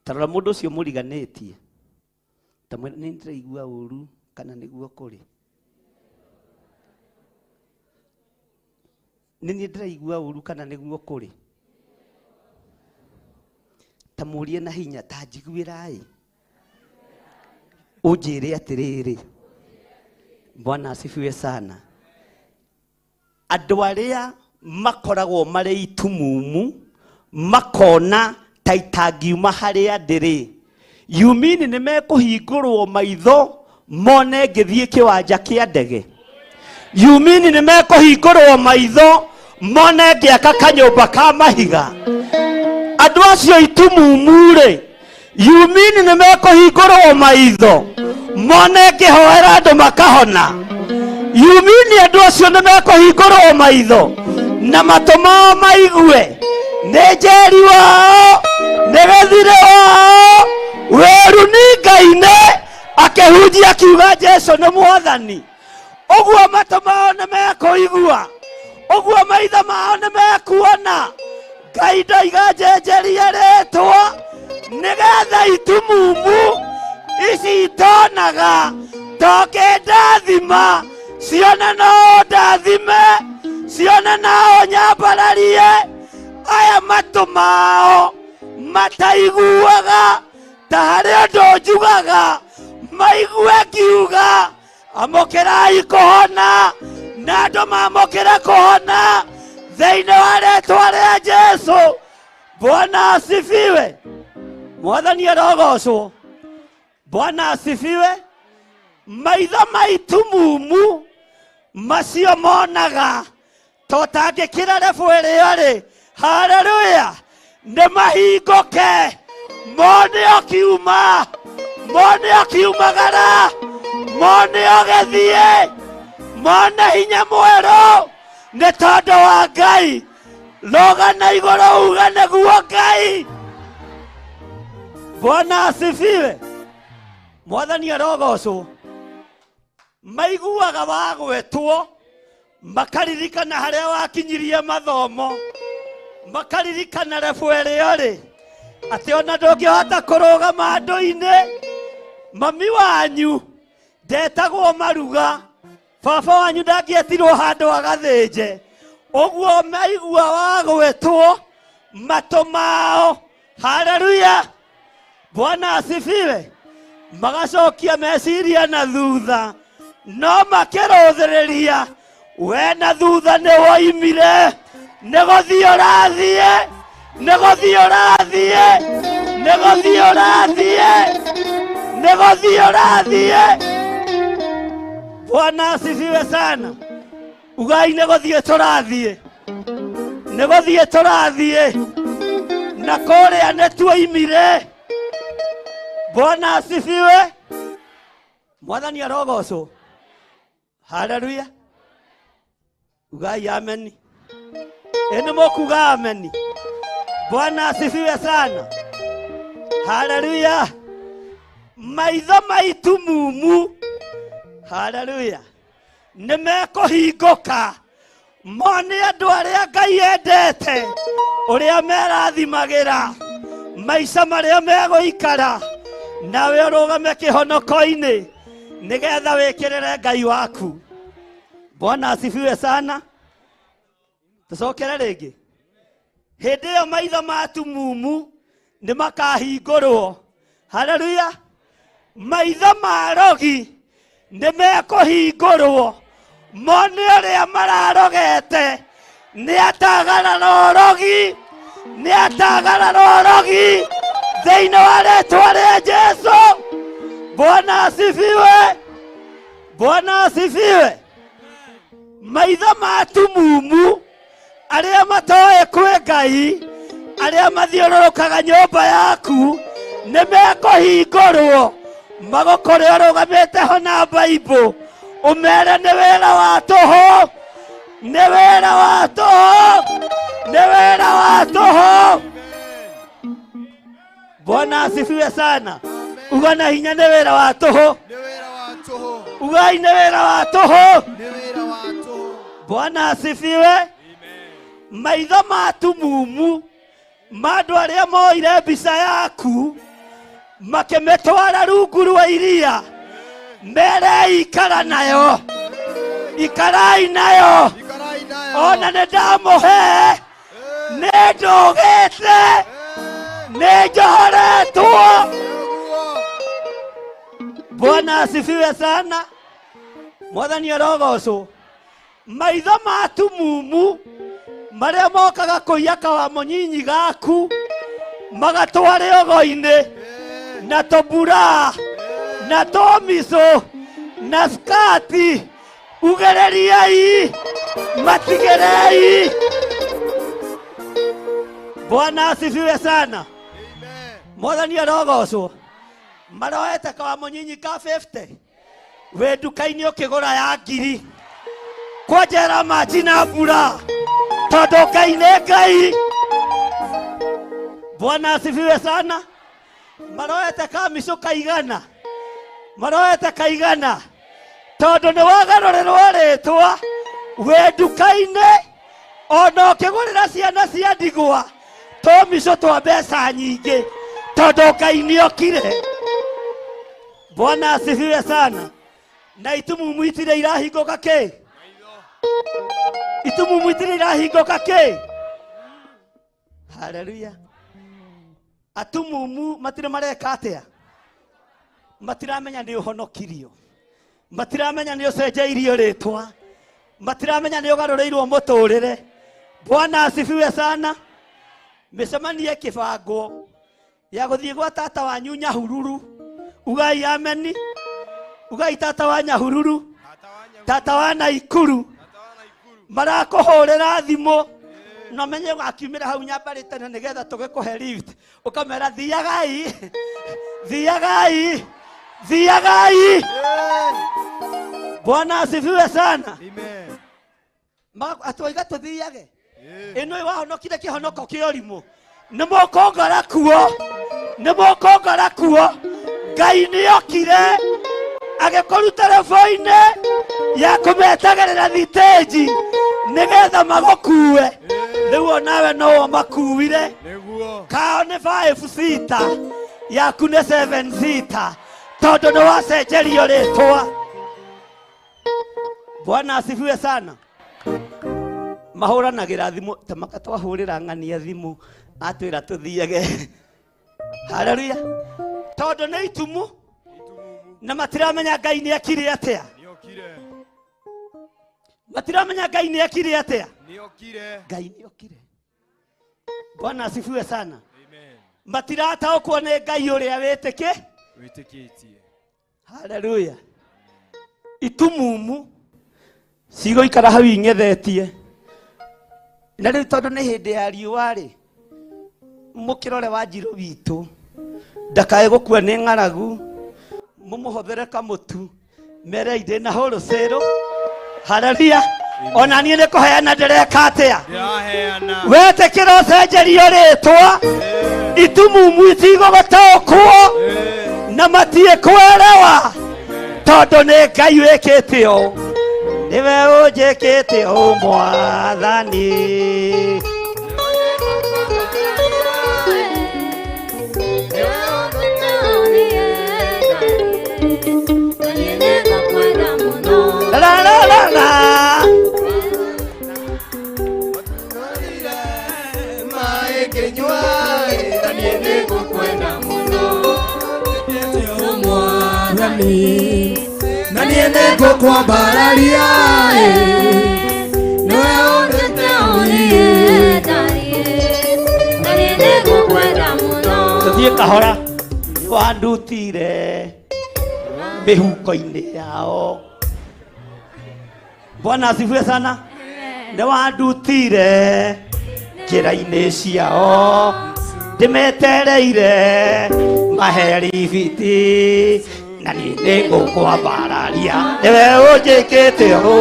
Tarora mundu ucio muriganetie. Tamwe ni ndiraigua uru kana niguo kuri. Nini ndiraigua uru kana niguo kuri. Tamurie na hinya ta njiguirai. Ujire atiriri. Bwana asifiwe sana. Andu aria makoragwo mari itumumu makona taitangiuma haria ndiri. Yumini ni mekuhingurwo maitho mone ngithie kiwanja kia ndege. Yumini ni mekuhingurwo maitho mone ngiaka kanyumba ka mahiga. Andu acio itumumu ri yumini ni mekuhingurwo maitho mone ngihoera andu makahona. Yumini andu acio ni mekuhingurwo maitho na matoma maigue ni njeri wao ni gathire wao weru ni Ngai akehunjia kiuga Jesu ni Mwathani. Uguo matoma ni mekuigua, uguo maitho mao ni mekuona. Ngai ndaiga njenjeria ritwa nigetha itumumu ici itonaga toke ndathima ciona no ndathime ciona nao nyambararie. Aya matumao mataiguaga ta haria ndo njugaga maigue kiuga amokerai kuhona na andu mamokera kuhona thiini wa ritwa ria Jesu. Bwana asifiwe. Mwathani arogocwo. Bwana asifiwe. Maitho maitumumu macio monaga totangikira refu irio ri. Haleluya. Ni mahinguke mone okiuma, mone okiumagara, mone ogethie, mone hinya mweru ni tondu wa Ngai. Rogana iguru uga niguo Ngai. Bwana asifiwe. Mwathani arogocwo. Maiguaga wagwetwo makaririkana haria wakinyirie mathomo, makaririkana refu irio ri ati ona ndungihota kurugama andu-ini. Mami wanyu ndetagwo Maruga, baba wanyu ndangietirwo handu agathinje. Uguo maigua wagwetwo matu mao. Haleluya. Bwana asifiwe. Magacokia meciria na thutha no makiruthiriria we na thutha ni woimire. Negothie ũrathie, negothie ũrathie, negothie ũrathie, negothie ũrathie. Bwana asifiwe sana. Ugai negothie tũrathie, negothie tũrathie na kũrĩa nĩtuoimire. Bwana asifiwe. Mwathani arogocwo. Haleluya. Ugai ameni. Eni mokuga ameni. Bwana asifiwe sana. Haleluya. Maitho maitumumu. Haleluya. Nimekuhinguka mone andu aria Ngai endete, uria merathimagira maica maria meguikara nawe urugame kihonoko-ini nigetha wikirire Ngai waku. Bwana asifiwe sana. Tucokere ringi. Hindi iyo maitho matumumu ni makahingurwo. Haleluya. Maitho marogi ni mekuhingurwo mone uria mararogete ni atagarara urogi, ni atagarara urogi thiini wa ritwa ria Jesu. Bwana asifiwe. Bwana asifiwe. Maitho matumumu aria matoe kwi Ngai, aria mathiururukaga nyumba yaku ni mekuhingurwo magukore urugamite ho na Bible umere ni wira wa tuhu, ni wira wa tuhu, ni wira wa tuhu. Bwana asifiwe sana. Ugana hinya ni wira wa tuhu, ni wira wa tuhu. ugai nĩ wĩra wa tũhũ. Bwana asifiwe. Maitho matumumu ma andũ arĩa moire mbica yaku makĩmĩtwara rungu rwa iria, mere ikara nayo, ikarai nayo, ona nĩ ndamũhe, nĩ ndũgĩte, nĩ njohoretwo. Bwana asifiwe sana. Mwathani arogocwo. Maitho matumumu marĩa mokaga kũiyaka wa mũnyinyi gaku magatware ogo-inĩ na tũbura na tũmico na skati, ugereriai matigerei. Bwana asifiwe sana. Mwathani arogocwo. Maroete ka wa mũnyinyi ka 50 we nduka-inĩ ũkĩgũra ya ngiri kwonjera maji na mbura tondũ Ngai nĩ Ngai. Bwana asifiwe sana. Maroete ka mico kaigana, maroete kaigana tondũ nĩ wagarũrĩrwo rĩtwa we nduka-inĩ, ona ũkĩgũrĩra ciana cia ndigwa tũmico twa mbeca nyingĩ tondũ Ngai nĩ okire. Bwana asifiwe sana. Na itumumu itire irahingũka kĩ? Itumumu itire irahingũka kĩ? Haleluya. Atumumu matire mareka atĩa? Matiramenya nĩ ũhonokirio, matiramenya nĩ ũcenjeirio rĩtwa, matiramenya nĩ ũgarũrĩirwo mũtũrĩre. Bwana asifiwe sana. Mĩcemanio ĩkĩbangwo ya gũthiĩ gwa tata wanyu Nyahururu, ugai ameni, ugai tata wa Nyahururu, tata wa Naikuru, marakũhũrĩra thimũ na menye akiumĩra hau nyambarĩte nĩgetha tũgĩkũhe lift, ũkamera thiagai, thiagai, thiagai. Bwana asifiwe sana. Atũiga tũthiage. Ĩno wahonokire kĩhonoko kĩa ũrimũ, nĩ mũkongora kuo, nĩ mũkongora kuo. Ngai nĩ okire agĩkũruta rebo-inĩ ya kũmetagĩrĩra thitĩnji nĩgetha magũkue. Rĩu nawe no makuire. Kao nĩ 5 seater, yaku nĩ 7 seater tondũ nĩ wacenjerio rĩtwa. Bwana asifiwe sana. Mahũranagĩra thimũ ta makatwahũrĩra ng'ania thimũ atwĩra tũthiage. Haleluya. Tondũ nĩ itumu na matiramenya Ngai nĩ akire atĩa. Matiramenya Ngai nĩ akire atĩa. Ngai nĩ okire. Bwana asifiwe sana. Matirataũkwo nĩ Ngai ũrĩa wĩtĩkĩtie. Haleluya. Itumumu cigũikara hau ing'ethetie. Na rĩu tondũ nĩ hĩndĩ ya riũa-rĩ, mũkĩrore Wanjirũ witũ ndakae gũkua nĩ ng'aragu, mũmũhothere kamũtu mere inde na wholesale. Haleluya. Ona niĩ nĩ kũheana ndĩreka atĩa. Wetĩkĩra ũcenjerio rĩtwa, itumumu itigũgũtaũkwo na matiĩkwerewa tondũ nĩ Ngai wĩkĩte ũũ. Niwe ũnjĩkĩte ũũ Mwathani. La la la la. Na niende gũkwambararia niwe ũndĩte na niende gũkwenda mũno. Tũthiĩ kahora. Wandutire mĩhuko-inĩ yao. Bwana asifiwe sana. Nĩ wandutire njĩra-inĩ ciao, ndĩmetereire maheribiti na niĩ nĩ ngũkwambararia niwe ũnjĩkĩte ũũ.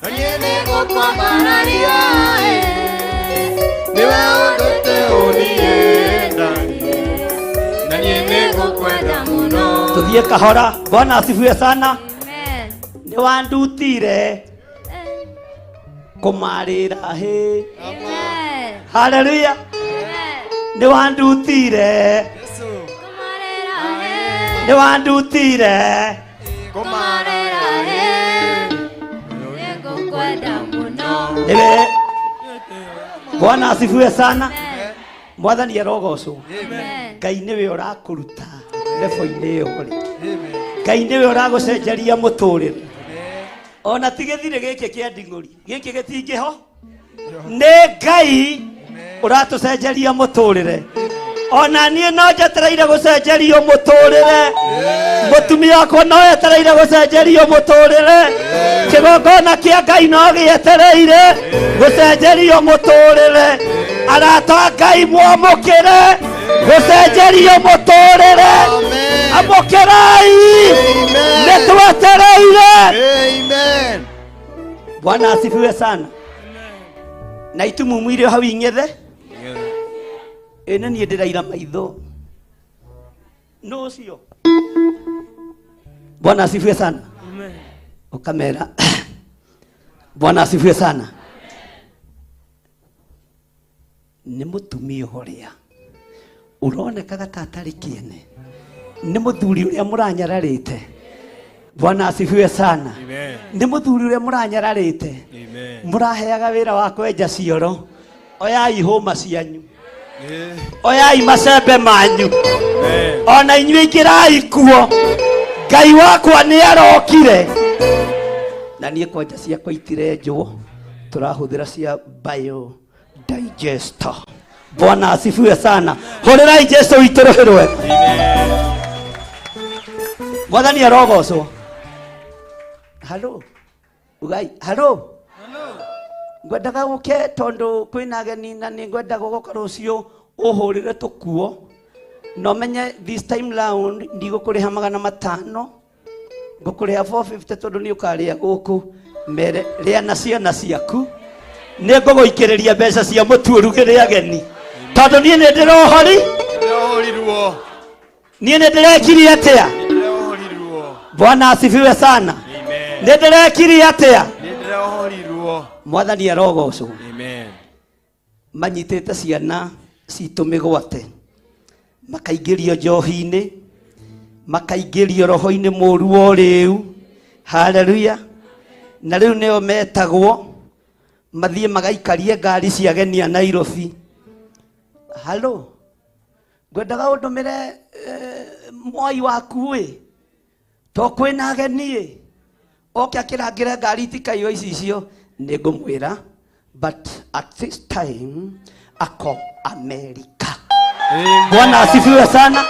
Na niĩ nĩ ngũkwambararia niwe ũndĩte na niĩ nĩ ngũkwenda mũno. tuthie kahora. Bwana asifiwe sana. Amen. Ni wandutire kumarira he. Amen. Haleluya. Amen. Ni wandutire. Ni wandutire. Kumarera he. Nigukwenda muno. Ewe. Bwana asifiwe sana. Amen. Mwathani arogocwo. Amen. Ngai niwe urakuruta lebo-inĩ ĩyo rĩ. Ngai niwe ũragũcenjeria mũtũrĩre. Ona ti gĩthirĩ gĩkĩ kĩa nding'ũri, gĩkĩ gĩtingĩho. Nĩ Ngai ũratũcenjeria mũtũrĩre. Ona niĩ no njetereire gũcenjerio mũtũrĩre. Mũtumia wakwa no etereire gũcenjerio mũtũrĩre. Kĩgongona kĩa Ngai no gĩetereire gũcenjerio mũtũrĩre. Arata Ngai mwamũkĩre gũcenjerio mũtũrĩre. Amũkĩrai nĩtwetereire. Amen. Bwana asifiwe sana. Na itumumu irio hau ing'ethe. Ene niĩ ndĩraira maitho. No ũcio. Bwana asifiwe sana. Amen. Ukamera. Bwana asifiwe sana. Nĩ mũtumia ũrĩa uronekaga ta atarĩ kĩene. Nĩ mũthuri ũrĩa mũranyararĩte. Bwana asifiwe sana. Amen. Nĩ mũthuri ũrĩa mũranyararĩte. Amen. Mũraheaga wĩra wa kwenja cioro. Oyai hũma cianyu. Yeah. Oyai macembe manyu. Amen. Ona inyuĩ ingĩrai kuo. Ngai wakwa nĩ arokire. Na niĩ kwenja ciakwa itirenjwo. Tũrahũthĩra cia bio digester. Bwana asifiwe sana. Hũrĩrai Jesũ witũ rũhĩ. Mwathani arogocwo. Halo. Ugai. Halo. Ngwendaga gũke tondũ kwĩna ageni na nĩ ngwendaga gũka rũciũ ũhũrĩre tũkuo. No menye this time round ndigũkũrĩha 500. Ngũkũrĩha 450 tondũ nĩ ũkarĩa gũkũ. Mere rĩa na ciana ciaku. Nĩ ngũgũikĩrĩria mbeca cia mũtu ũrugĩre ageni. Tondũ niĩ nĩ ndĩrohori. Ndĩrohorirwo. Niĩ nĩ ndĩrekire atĩa? Ndĩrohorirwo. Bwana asifiwe sana. Amen. Nĩ ndĩrekire atĩa? Ndĩrohorirwo. Mwathani arogocwo. Amen. Manyitĩte ciana citũ mĩgwate. Makaingĩrio njohi-inĩ. Makaingĩrio roho-inĩ mũru o rĩu. Haleluya. Na rĩu nĩo metagwo mathiĩ magaikarie ngari cia ageni a Nairobi. Halo. Ngwendaga ũndũmĩre mwai waku ĩ. To kwĩna ageni ĩ. Oke akĩrangĩre ngari itikaiywo icio. Nĩ ngũmwĩra but at this time ako America. Bwana asifiwe sana.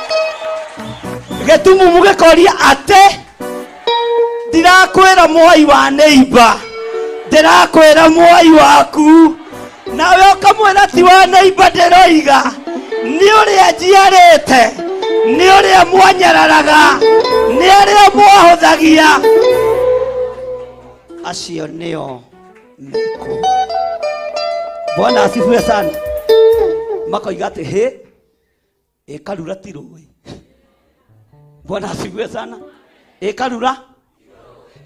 Gĩtumumu gĩkoria atĩ ndirakwĩra mwai wa neighbor. Ndĩrakwĩra mwai waku. Nawe ũkamwĩra ti wa neighbor ndĩroiga. Nĩ ũrĩa njiarĩte. Nĩ ũrĩa mwanyararaga. Nĩ ũrĩa mwahũthagia. Acio nĩo meko. Bwana asifiwe sana. Makoiga atĩ hĩ ĩkarura ti rũĩ. Bwana asifiwe sana. Ĩkarura.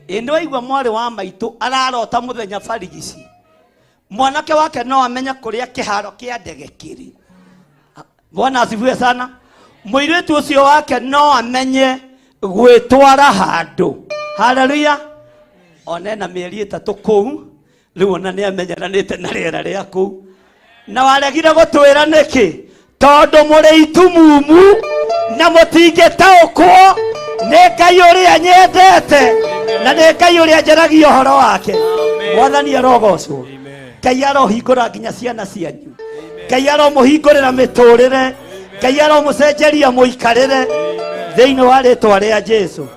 Nĩ waigua mwarĩ wa maitũ ararota mũthenya barigici. Mwanake wake no amenye kũrĩa kĩharo kĩa ndege kĩrĩ. Bwana asifiwe sana. Mũirĩtu ũcio wake no amenye gwĩtwara handũ. Haleluya. Onena mĩeri 3 kũu. Rĩu ona nĩ amenyeranĩte na rĩera rĩa kũu. Na waregire gũtwĩra nĩkĩ? Tondũ mũrĩ itumumu na mũtingĩtaũkwo nĩ Ngai ũrĩa nyendete na nĩ Ngai ũrĩa njaragia ũhoro wake. Mwathani arogocwo. Ngai arohingũra nginya ciana cianyu. Ngai aromũhingũrĩra mĩtũrĩre. Ngai aromũcenjeria mũikarĩre thĩinĩ wa rĩĩtwa rĩa Jesũ.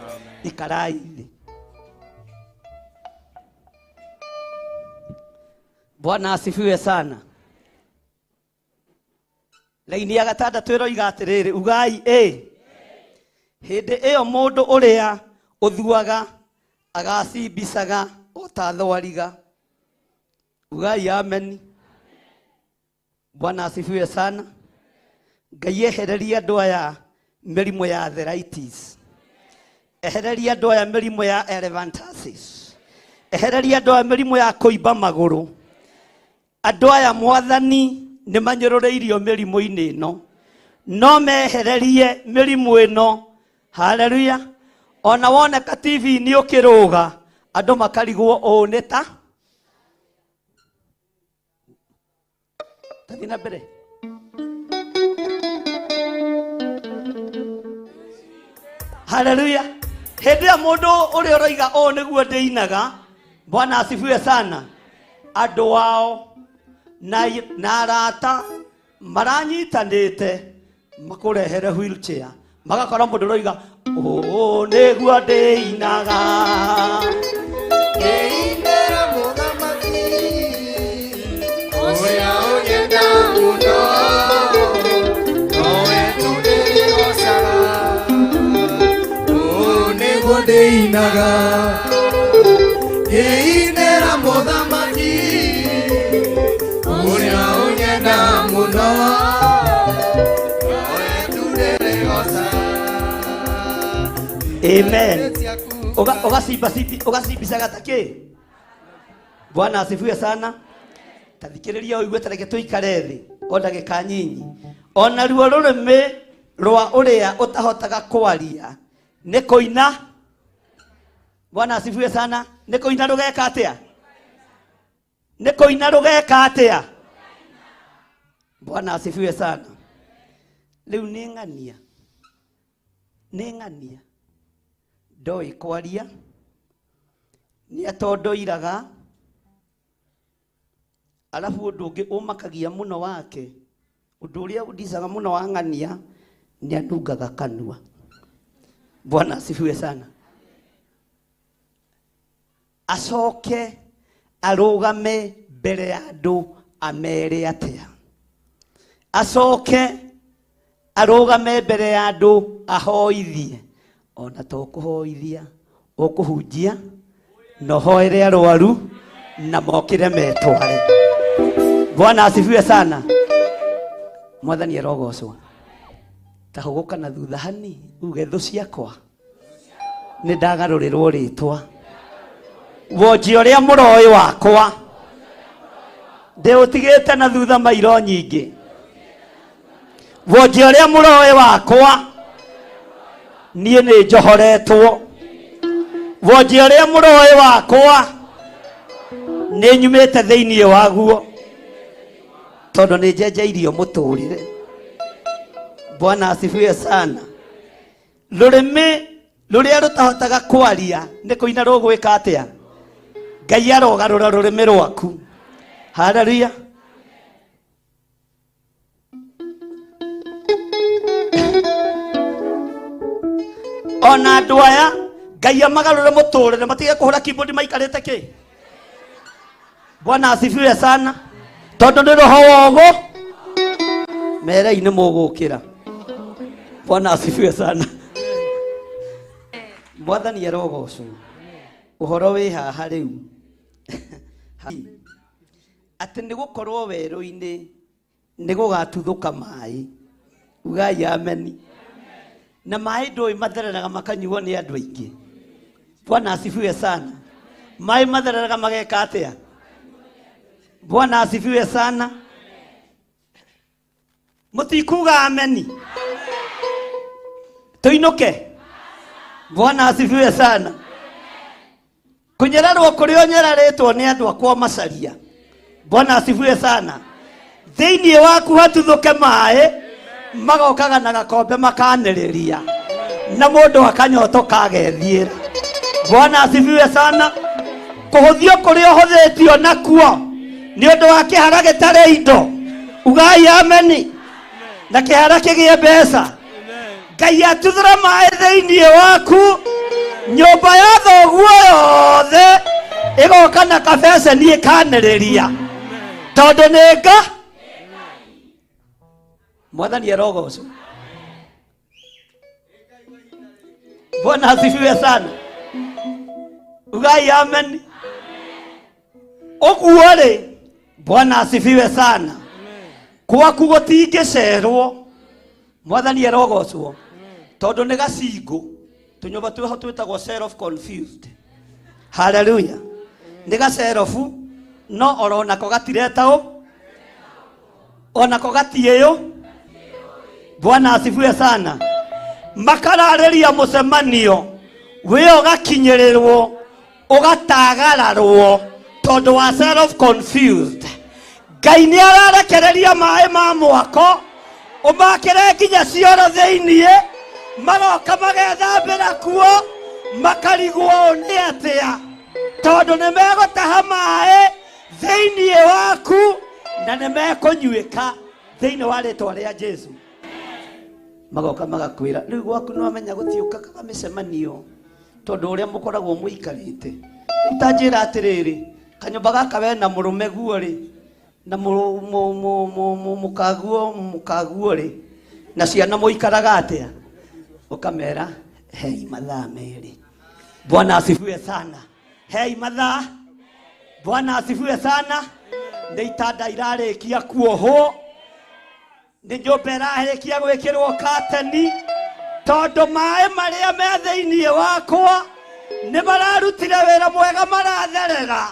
Ikarai thĩ. Bwana asifiwe sana. Laini ya gatandatũ ĩroiga atĩrĩrĩ, ugai hĩndĩ ĩyo mũndũ ũrĩa ũthuaga agacimbicaga o ta thwariga. Ugai amen. Bwana asifiwe sana. Ngai ehereria andũ aya mĩrimũ ya arthritis. ehereria andũ aya mĩrimũ ya elephantiasis, ehereria andũ aya mĩrimũ ya kũimba magũrũ. Andũ aya Mwathani nĩ manyũrũrĩirio mĩrimũ-inĩ ĩno, no mehererie mĩrimũ ĩno. Haleluya. Ona woneka TV-inĩ ũkĩrũga andũ makarigwo ũũ nĩ ta tathi na mbere. Haleluya. Hĩndĩ ya mũndũ ũrĩa ũroiga ũũ nĩguo ndĩinaga, Bwana asifiwe sana, andũ wao na arata maranyitanĩte makũrehere wheelchair, magakorwo mũndũ ũroiga ũũ nĩguo ndĩinaga. Ngĩinĩra mũthamaki ũrĩa ũnyenda mũno, nowe tu ndĩrĩgocaga. Ũũ nĩguo ndĩinaga, ngĩinĩra mũthamaki ũrĩa ũnyenda mũno, nowe tu ndĩrĩgocaga. Amen. Ugacimbisa gatake. Bwana asifiwe sana. Tathikĩrĩria ũigue tareke tũikare thĩ o ndagĩka nyinyi. Ona ruo rũrĩmĩ rwa ũrĩa ũtahotaga kwaria nĩ kũina. Bwana asifiwe sana. Nĩ kũina rũgeka atĩa? Nĩ kũina rũgeka atĩa? Bwana asifiwe sana. Rĩu nĩ ng'ania. Nĩ ng'ania. Ndoĩ kwaria nĩ atondoiraga, alafu ũndũ ũngĩ ũmakagia mũno wake, ũndũ ũrĩa ũndicaga mũno wa ng'ania nĩ anungaga kanua. Bwana asifiwe sana. Acoke arũgame mbere ya andũ amere atĩa? Acoke arũgame mbere ya andũ ahoithie? Ona to kũhoithia, ũkũhunjia no hoere arwaru na mokire metware. Bwana asifiwe sana. Mwathani arogocwo. Tahũgũka na thutha hani uge thũ ciakwa nĩ ndagarũrĩrwo rĩtwa. Wonje ũrĩa mũroĩ wakwa ndĩũtigĩte na thutha mairo nyingĩ. Wonje ũrĩa mũroĩ wakwa niĩ nĩ njohoretwo. Wonje ũrĩa mũroĩ wakwa nĩ nyumĩte thĩinĩ waguo tondũ nĩ njenjeirio mũtũrĩre. Bwana asifiwe sana. Rũrĩmĩ rũrĩa rũtahotaga kwaria nĩ kũina rũgwĩka atĩa? Ngai arogarũra rũrĩmĩ rwaku. Haleluya. Ona andũ aya Ngai amagarũre mũtũrĩre, matige kũhũra keyboard maikarĩte kĩ? Bwana asifiwe sana. Tondũ nĩ roho wogo mere-inĩ mũgũkĩra. Bwana asifiwe sana. Mwathani arogocwo. Ũhoro wĩ haha rĩu atĩ nĩ gũkorwo werũ-inĩ nĩ gũgatuthũka maĩ. Ugai ameni. Na maĩ ndũĩ mathereraga makanyuo nĩ andũ aingĩ. Bwana asifiwe sana. Maĩ mathereraga mageka atĩa? Bwana asifiwe sana. Mũtikuga ameni. Tuinuke. Bwana asifiwe sana. Kunyererwo kũrĩa ũnyererĩtwo nĩ andũ akwa macaria. Bwana asifiwe sana. Thĩinĩ waku hatuthũke maĩ magokaga na gakombe makanĩrĩria na mũndũ akanyotoka agethiĩra. Bwana asifiwe sana. Kũhũthio kũrĩa ũhũthĩtio nakuo nĩ ũndũ wa kĩhara gĩtarĩ indo. Ugai ameni. Na kĩhara kĩgĩe mbeca. Ngai atuthũra maĩ thĩinĩ waku, nyũmba ya thoguo yothe ĩgoka na kabeceni ĩkanĩrĩria tondũ nĩ Ngai. Mwathani arogocwo. Bwana asifiwe sana. Ugai amen. Ũguo rĩ, Bwana asifiwe sana. Kwaku gũtingĩcerwo. Mwathani arogocwo. Tondũ nĩ gacingo tunyumba tweho twitagwo self confused. Hallelujah. Niga self no orona ko gatireta o ona ko gatiyo. Bwana asifiwe sana. Makararĩria mũcemanio wĩyo gakinyĩrĩrwo ũgatagararwo tondũ wa self confused. Ngai nĩ ararekereria maĩ ma mwako ũmakĩre nginya cioro thĩiniĩ magoka magethambĩra kuo makarigwo nĩ atĩa tondũ nĩ megũtaha maĩ thĩiniĩ waku na nĩ mekũnyuĩka thĩiniĩ wa rĩtwa rĩa Jesu. Magoka magakwĩra rĩu gwaku no amenya gũtiũkaga mĩcemanio tondũ ũrĩa mũkoragwo mũikarĩte. Itanjĩra atĩrĩrĩ, kanyũmba gaka we na mũrũme guo rĩ na mũkaguo rĩ na ciana mũikaraga atĩa? Ũkamera hei mathaa merĩ. Bwana asifiwe sana. Hei mathaa. Bwana asifiwe sana. Nĩ itanda irarĩkia kuohwo, nĩ nyũmba ĩrarĩkia gwĩkĩrwo kateni tondũ maĩ marĩa me thĩiniĩ wakwa nĩ mararutire wĩra mwega, maratherera,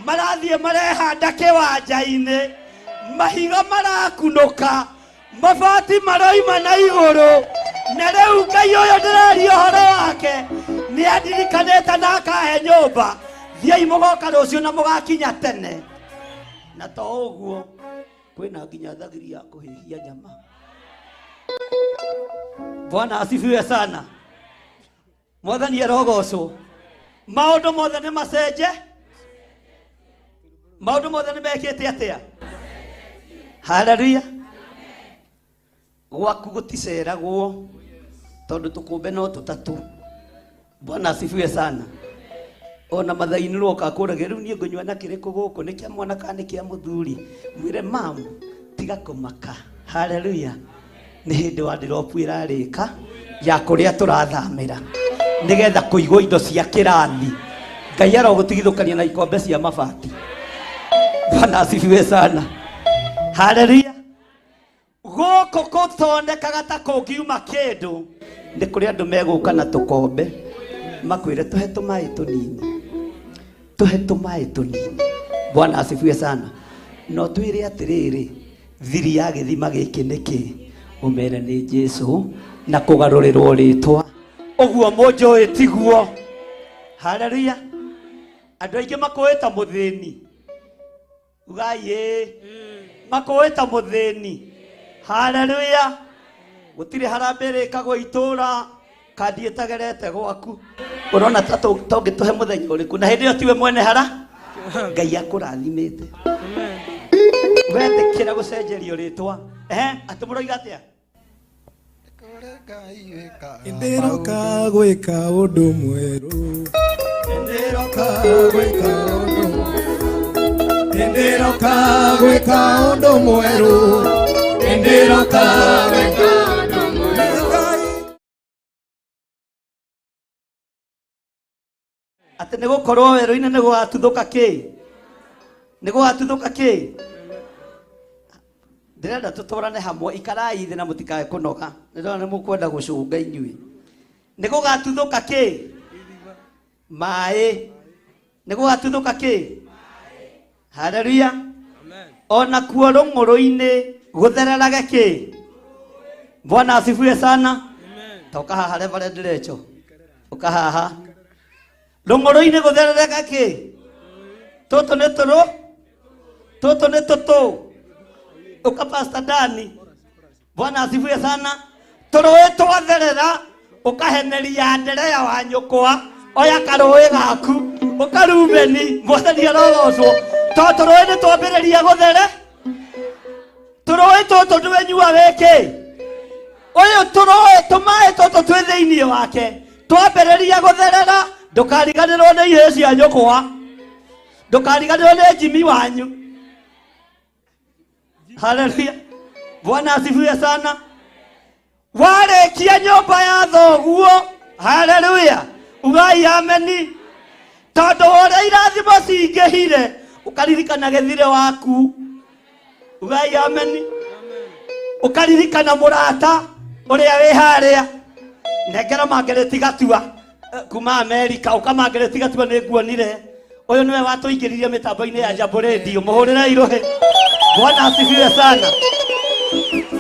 marathiĩ marehanda kĩwanja-inĩ, mahiga marakunũka, mabati maroima na igũrũ, na rĩu Ngai ũyũ ndĩraria ũhoro wake nĩ andirikanĩte na akahe nyũmba. Thiai mũgoka rũciũ na mũgakinya tene. Na to ũguo kwĩna nginya thagiri ya kũhĩhia nyama. Bwana asifiwe sana. Mwathani arogocwo. Maũndũ mothe nĩ macenje. Maũndũ mothe nĩ mekĩte atĩa? Hallelujah. Gwaku gũticeragwo tondũ tũkũmbe no tũtatũ. Bwana asifiwe sana. Ona mathainĩ roka kũrage rĩu niĩ ngũnyua na kĩrĩkũ gũkũ nĩ kĩa mwana kana nĩ kĩa mũthuri. Mwĩre mamu tiga kũmaka. Hallelujah. Nĩ hĩndĩ wa ndĩropu ĩrarĩka ya kũrĩa tũrathamĩra nĩgetha kũigwo indo cia kĩrathi. Ngai arogũtigithũkania na ikombe cia mabati. Bwana asifiwe sana. Hallelujah. Gũkũ gũtonekaga ta kũngiuma kĩndũ nĩ kũrĩ andũ megũka na tũkombe makwĩre tũhe tũmaĩ tũnini, tũhe tũmaĩ tũnini. Bwana asifiwe sana. No twĩre atĩrĩrĩ, thiri ya gĩthima gĩkĩ nĩkĩ? Ũmere nĩ Jesu na kũgarũrĩrwo rĩtwa. Ũguo mũnjũĩ tiguo. Hallelujah. Andũ aingĩ makũĩta mũthĩni. Ugai makũĩta mũthĩni. Hallelujah. Gũtirĩ harambĩ ĩkagwo itũra kandi ĩtagerete gwaku. Ũrona ta tũngĩtũhe mũthenya ũrĩkũ na hĩndĩ ĩyo tiwe mwene hara. Ngai akũrathimĩte. Wetĩkĩra gũcenjerio rĩtwa. Atĩ mũroiga atĩa? Ndĩroka gwĩka ũndũ mwerũ. Ndĩroka gwĩka ũndũ mwerũ. Ndĩroka gwĩka ũndũ mwerũ. Ndĩroka gwĩka ũndũ mwerũ. Atĩ nĩ gũkorwo werũ-inĩ nĩ gũgatuthũka kĩ? Nĩ gũgatuthũka kĩ? Ndĩrenda tũtũrane hamwe, ikarai thĩ na mũtikae kũnoga. Nĩ mũkwenda gũcũnga inyuĩ. Nĩ gũgatuthũka kĩ? Maĩ. Nĩ gũgatuthũka kĩ? Hallelujah. Ona kuo rũng'ũrũ-inĩ gũthererage kĩ? Bwana asifiwe sana. Toka haha Reverend Rachel. Uka haha. Rũng'ũrũ-inĩ gũthererage kĩ? Tũtũ nĩ tũrũ? Tũtũ nĩ tũtũ. Uka Pastor Dani. Bwana asifiwe sana. Tũrũĩ twatherera ũkaheneria Nderea wa nyũkwa oya karũĩ gaku ũkarumeni. Mwathani arogocwo. Tũrũĩ nĩ twambĩrĩria gũthere. Tũrũĩ tũtũ nĩwenyua wĩkĩ? Ũyũ tũrũĩ tũmaĩ tũtũ twĩ thĩiniĩ wake twambĩrĩria gũtherera. Ndũkariganĩrwo nĩ ihĩĩ cia nyũkwa. Ndũkariganĩrwo nĩ Jimmy wanyu. Hallelujah. Bwana asifiwe sana. Warĩkia nyũmba ya thoguo. Hallelujah. Ugai ameni. Tondũ ũrĩa irathimo cingĩhire ũkaririkana gĩthire waku. Ugai ameni. Ũkaririkana mũrata ũrĩa wĩ harĩa. Nengera mangĩrĩti gatua. kuma Amerika ukamangere tiga tu ne nguonire uyu niwe watuingiririe mitambo-ini ya Jambo Radio muhurire irohe. Bwana asifiwe sana.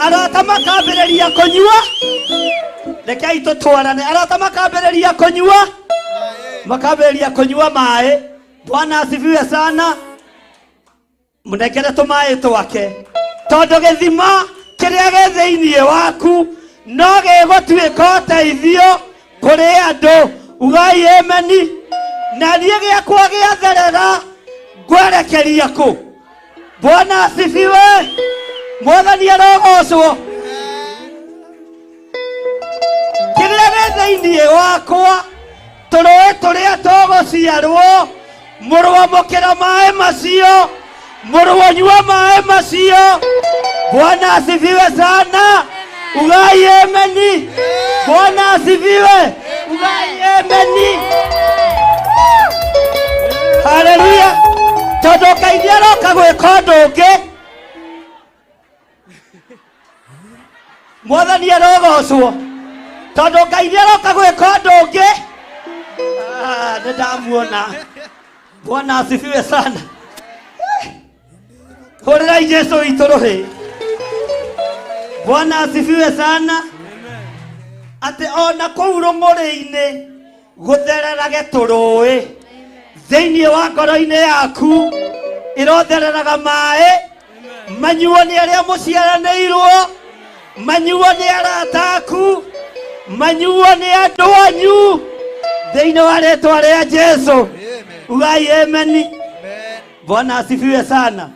Arata makambĩrĩria kũnyua rekei tũtwarane. Arata makambĩrĩria kũnyua maĩ. Bwana asifiwe sana. Mũnengere tũmaĩ twake tondũ gĩthima kĩrĩa gĩ thĩinĩ waku no gĩgũtuĩka ũteithio kũrĩ andũ. Ugai ameni. Na niĩ gĩakwa gĩatherera ngwerekeria kũ? Bwana asifiwe. Mwathani arogocwo. Kĩrĩa gĩ thĩinĩ wakwa tũrũĩ tũrĩa tũgũciarwo mũrũ wa mũkĩra maĩ macio, mũrũ wa nyua maĩ macio. Bwana asifiwe sana. Ugai ameni. Bwana asifiwe. Ugai ameni. Haleluya. Tondũ Ngai aroka gwĩka ũndũ ũngĩ. Mwathani arogocwo. Tondũ Ngai aroka gwĩka ũndũ ũngĩ. Nĩndamuona. Bwana asifiwe sana. Hũrĩrai Jesũ witũ rũhĩ. Bwana asifiwe sana. Atĩ ona kũu rũng'ũrĩ-inĩ gũthererage tũrũĩ. Thĩinĩ wa ngoro-inĩ yaku ĩrothereraga maĩ. Manyuo nĩ arĩa mũciaranĩirwo. Manyuo nĩ arata aku. Manyuo nĩ andũ anyu. Thĩinĩ wa rĩĩtwa rĩa Jesũ. Ugai ameni. Bwana asifiwe sana.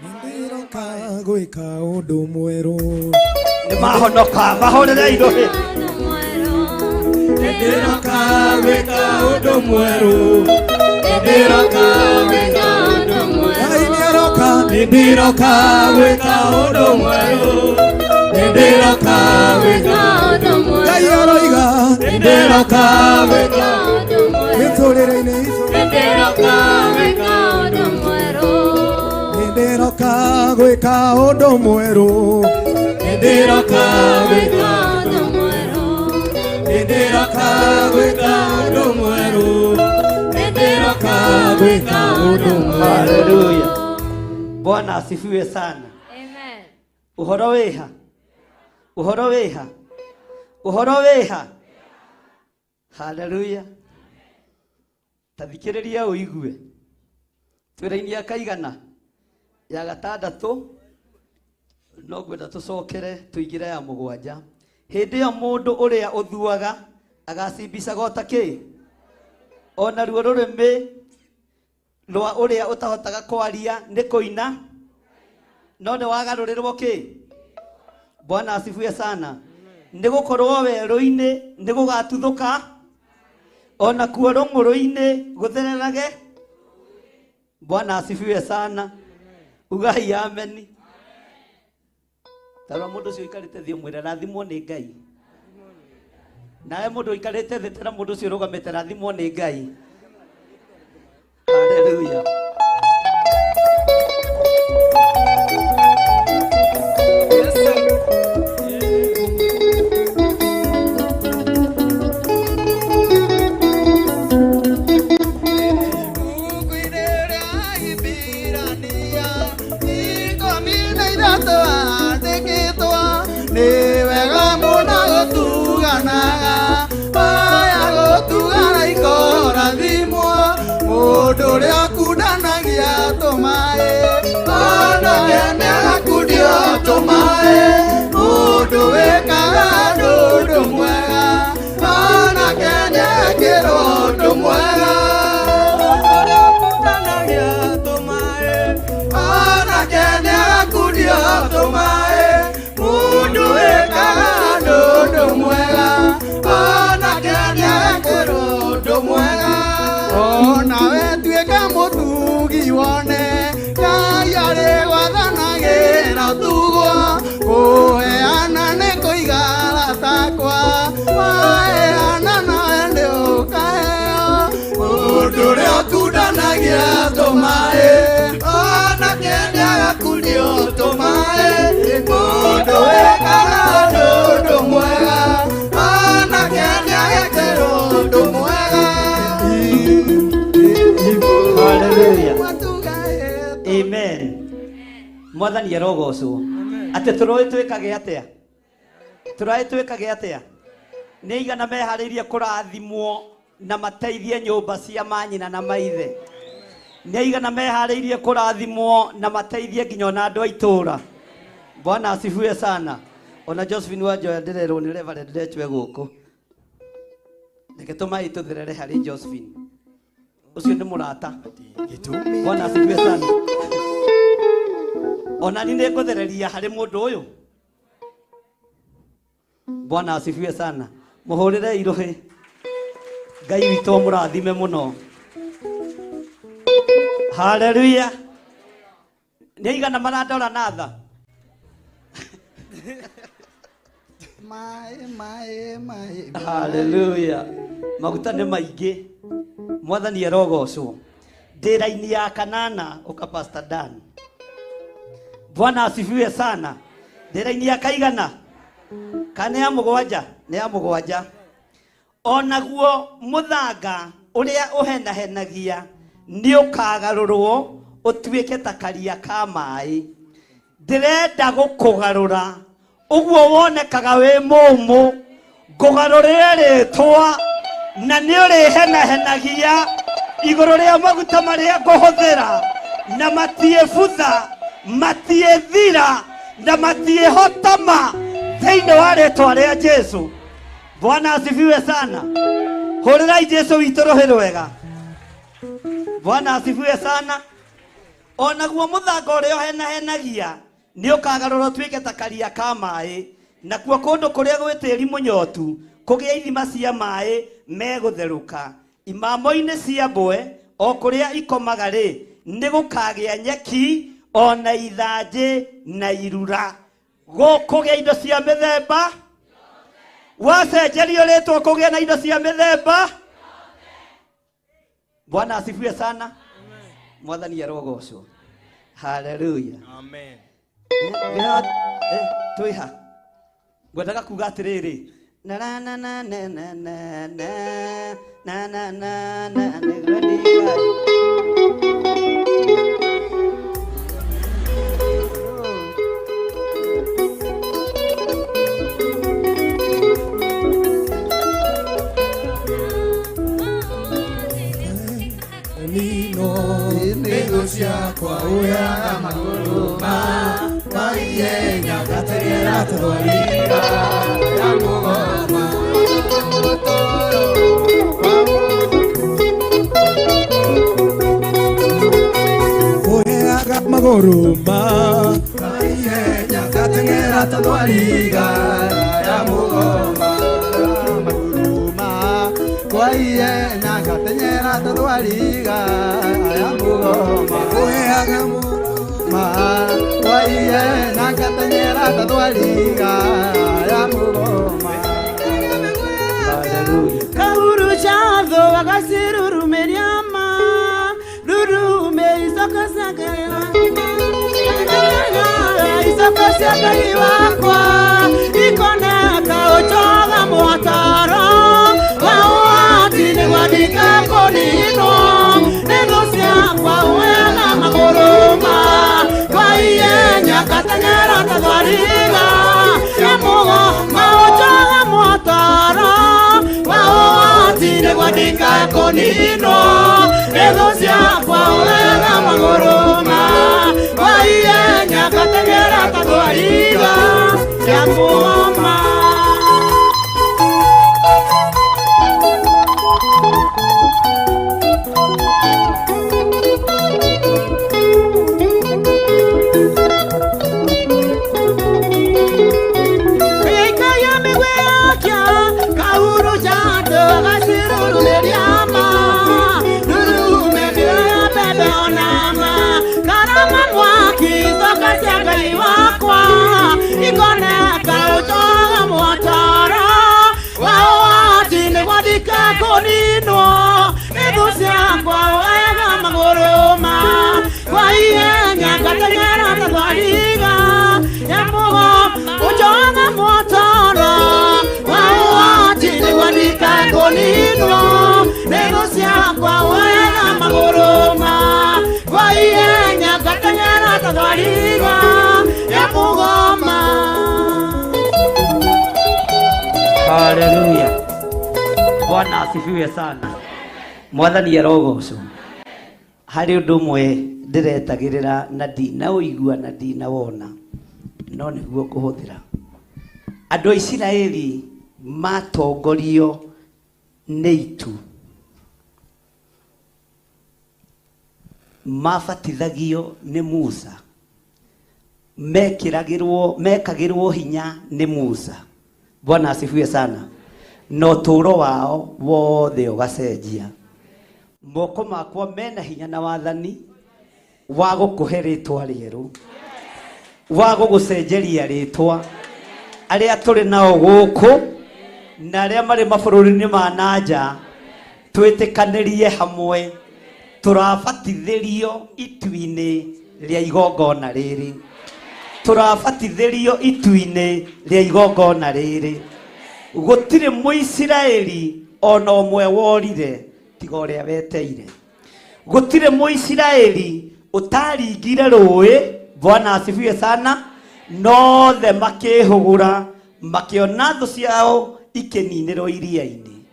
Nĩndĩroka gwĩka ũndũ mwerũ. Nĩmahonoka mahũrĩre irohĩ. Nĩndĩroka gwĩka ũndũ mwerũ. Nĩndĩroka gwĩka ũndũ mwerũ. Ngai nĩaroka. Nĩndĩroka gwĩka ũndũ mwerũ. Nĩndĩroka gwĩka ũndũ mwerũ. Ngai aroiga. Nĩndĩroka gwĩka ũndũ mwerũ. Gĩtũũrĩre-inĩ itũ. Nĩndĩroka gwĩka ũndũ mwerũ. Nĩndĩroka gwĩka ũndũ mwerũ. Nĩndĩroka gwĩka ũndũ mwerũ. Nĩndĩroka gwĩka ũndũ mwerũ. Nĩndĩroka gwĩka ũndũ mwerũ. Haleluya. Bwana asifiwe sana. Amen. Uhoro wĩha. Uhoro wĩha. Uhoro wĩha. Haleluya. Tathikĩrĩria ũigue. Twĩra-inĩ akaigana ya gatandatũ no ngwenda tũcokere tũingĩre ya mũgwanja. Hĩndĩ ĩyo mũndũ ũrĩa ũthuaga agacimbicaga o ta kĩ? Ona ruo rũrĩmĩ rwa ũrĩa ũtahotaga kwaria nĩ kũina no nĩ wagarũrĩrwo kĩ? Bwana asifiwe sana. Nĩ gũkorwo werũ-inĩ nĩ gũgatuthũka. Ona kuo rũng'ũrũ-inĩ gũthererage. Bwana asifiwe sana. Ugai ameni. Tarora mũndũ ũcio ũikarĩte thĩ ũmwĩre rathimwo nĩ Ngai. Nawe mũndũ ũikarĩte thĩ tena mũndũ ũcio ũrũgamĩte rathimwo nĩ Ngai. Haleluya. Tomae, mundo weka, no muera. Mwathani arogocwo. Ate turoe twikage atia? Turoe twikage atia? Nĩ igana meharĩirie kũrathimwo na mateithie nyũmba cia manyina na maithe. Nĩ igana meharĩirie kũrathimwo na mateithie nginya na andũ a itũũra. Bwana asifiwe sana. Ona Josephine Wanjoya ndirerwo nĩ Reverend Ndechwe gũkũ. Reke tũmai tũtherere harĩ Josephine. Ucio nĩ mũrata. Bwana asifiwe sana. Ona ni nĩngũthereria harĩ mũndũ ũyũ. Bwana asifiwe sana. Muhurire irohe. Ngai witũ mũrathime mũno. Hallelujah. Nĩ igana marandora na tha. Hallelujah. Maguta nĩ maingĩ. Mwathani arogocwo. Ndĩra-inĩ ya kanana uka Pastor Dan. Bwana asifiwe sana. Ndĩra-inĩ ya kaigana. Kana ya mũgwanja, nĩ ya mũgwanja. Onaguo mũthanga ũrĩa ũhenahenagia nĩ ũkagarũrwo ũtuĩke ta karia ka maĩ. Ndĩrenda gũkũgarũra ũguo wonekaga wĩ mũmũ, ngũgarũrĩre rĩtwa na nĩ ũrĩhenahenagia igũrũ rĩa maguta marĩa ngũhũthĩra, na matiĩbutha, matiĩthira na matiĩhotama thĩinĩ wa rĩtwa rĩa Jesũ. Bwana asifiwe sana. Hũrĩrai Jesũ witũ rũhĩ rwega. Bwana asifiwe sana. Onaguo mũthanga ũrĩa ũhenahenagia nĩ ũkagarũrwo ũtuĩke ta karia ka maĩ, nakuo kũndũ kũrĩa gwĩ tĩri mũnyotu kũgĩa ithima cia maĩ megũtherũka. Imamo-inĩ cia mbwe o kũrĩa ikomaga rĩ nĩ gũkagĩa nyeki ona ithanjĩ na irura. Gũkũgĩa indo cia mĩthemba. Wacenjerio rĩtwa kũgĩa na indo cia mĩthemba. Bwana asifiwe sana. Mwathani arogocwo. Hallelujah. Amen. Twiha. Ngwendaga kuga atĩrĩrĩ. Na na na na na na na na na na kwa uya maguruma maiyenya gategera twarira ya mugoma uya maguruma maiyenya gategera twarira ya mugoma maguruma maiyenya gategera twarira ya mugoma waiye nakatanyera tatwaliga ya mugoma. Kahuru chadho wakasiruru meriama rurume isokosaka isokosaka iwakwa ikona kaochoga mwatara wawatine wadika konino negosia kwa uena magoroma waiye katanyera tatwaliga ya mugoma ochoga mwatara waotire wadika konino egosia kwa uena magoroma waiye katanyera tatwaliga ya mugoma. Bwana asifiwe sana. Mwathani arogocwo. Hari undu mwe ndiretagirira na ndina uigua na ndina wona no niguo kuhuthira. Andu a Isiraeli matongorio nĩ itu, mabatithagio nĩ Musa, mekagirwo hinya nĩ Musa. Bwana asifiwe sana. No turo wao wothe ugacenjia. Moko makwa mena hinya na wathani wa gukuhe ritwa rieru, wa gugucenjeria ritwa aria turi nao guku na aria mari mabururi-ini ma nanja. Twitikanirie hamwe turabatithirio itu-ini ria igongona riri, turabatithirio itu-ini ria igongona riri. Gutire Muisiraeli ona umwe worire tiga uria weteire. Gutire Muisiraeli utaringire rui. Bwana asifiwe sana. No the makihugura makiona thu ciao ikininirwo iria-ini.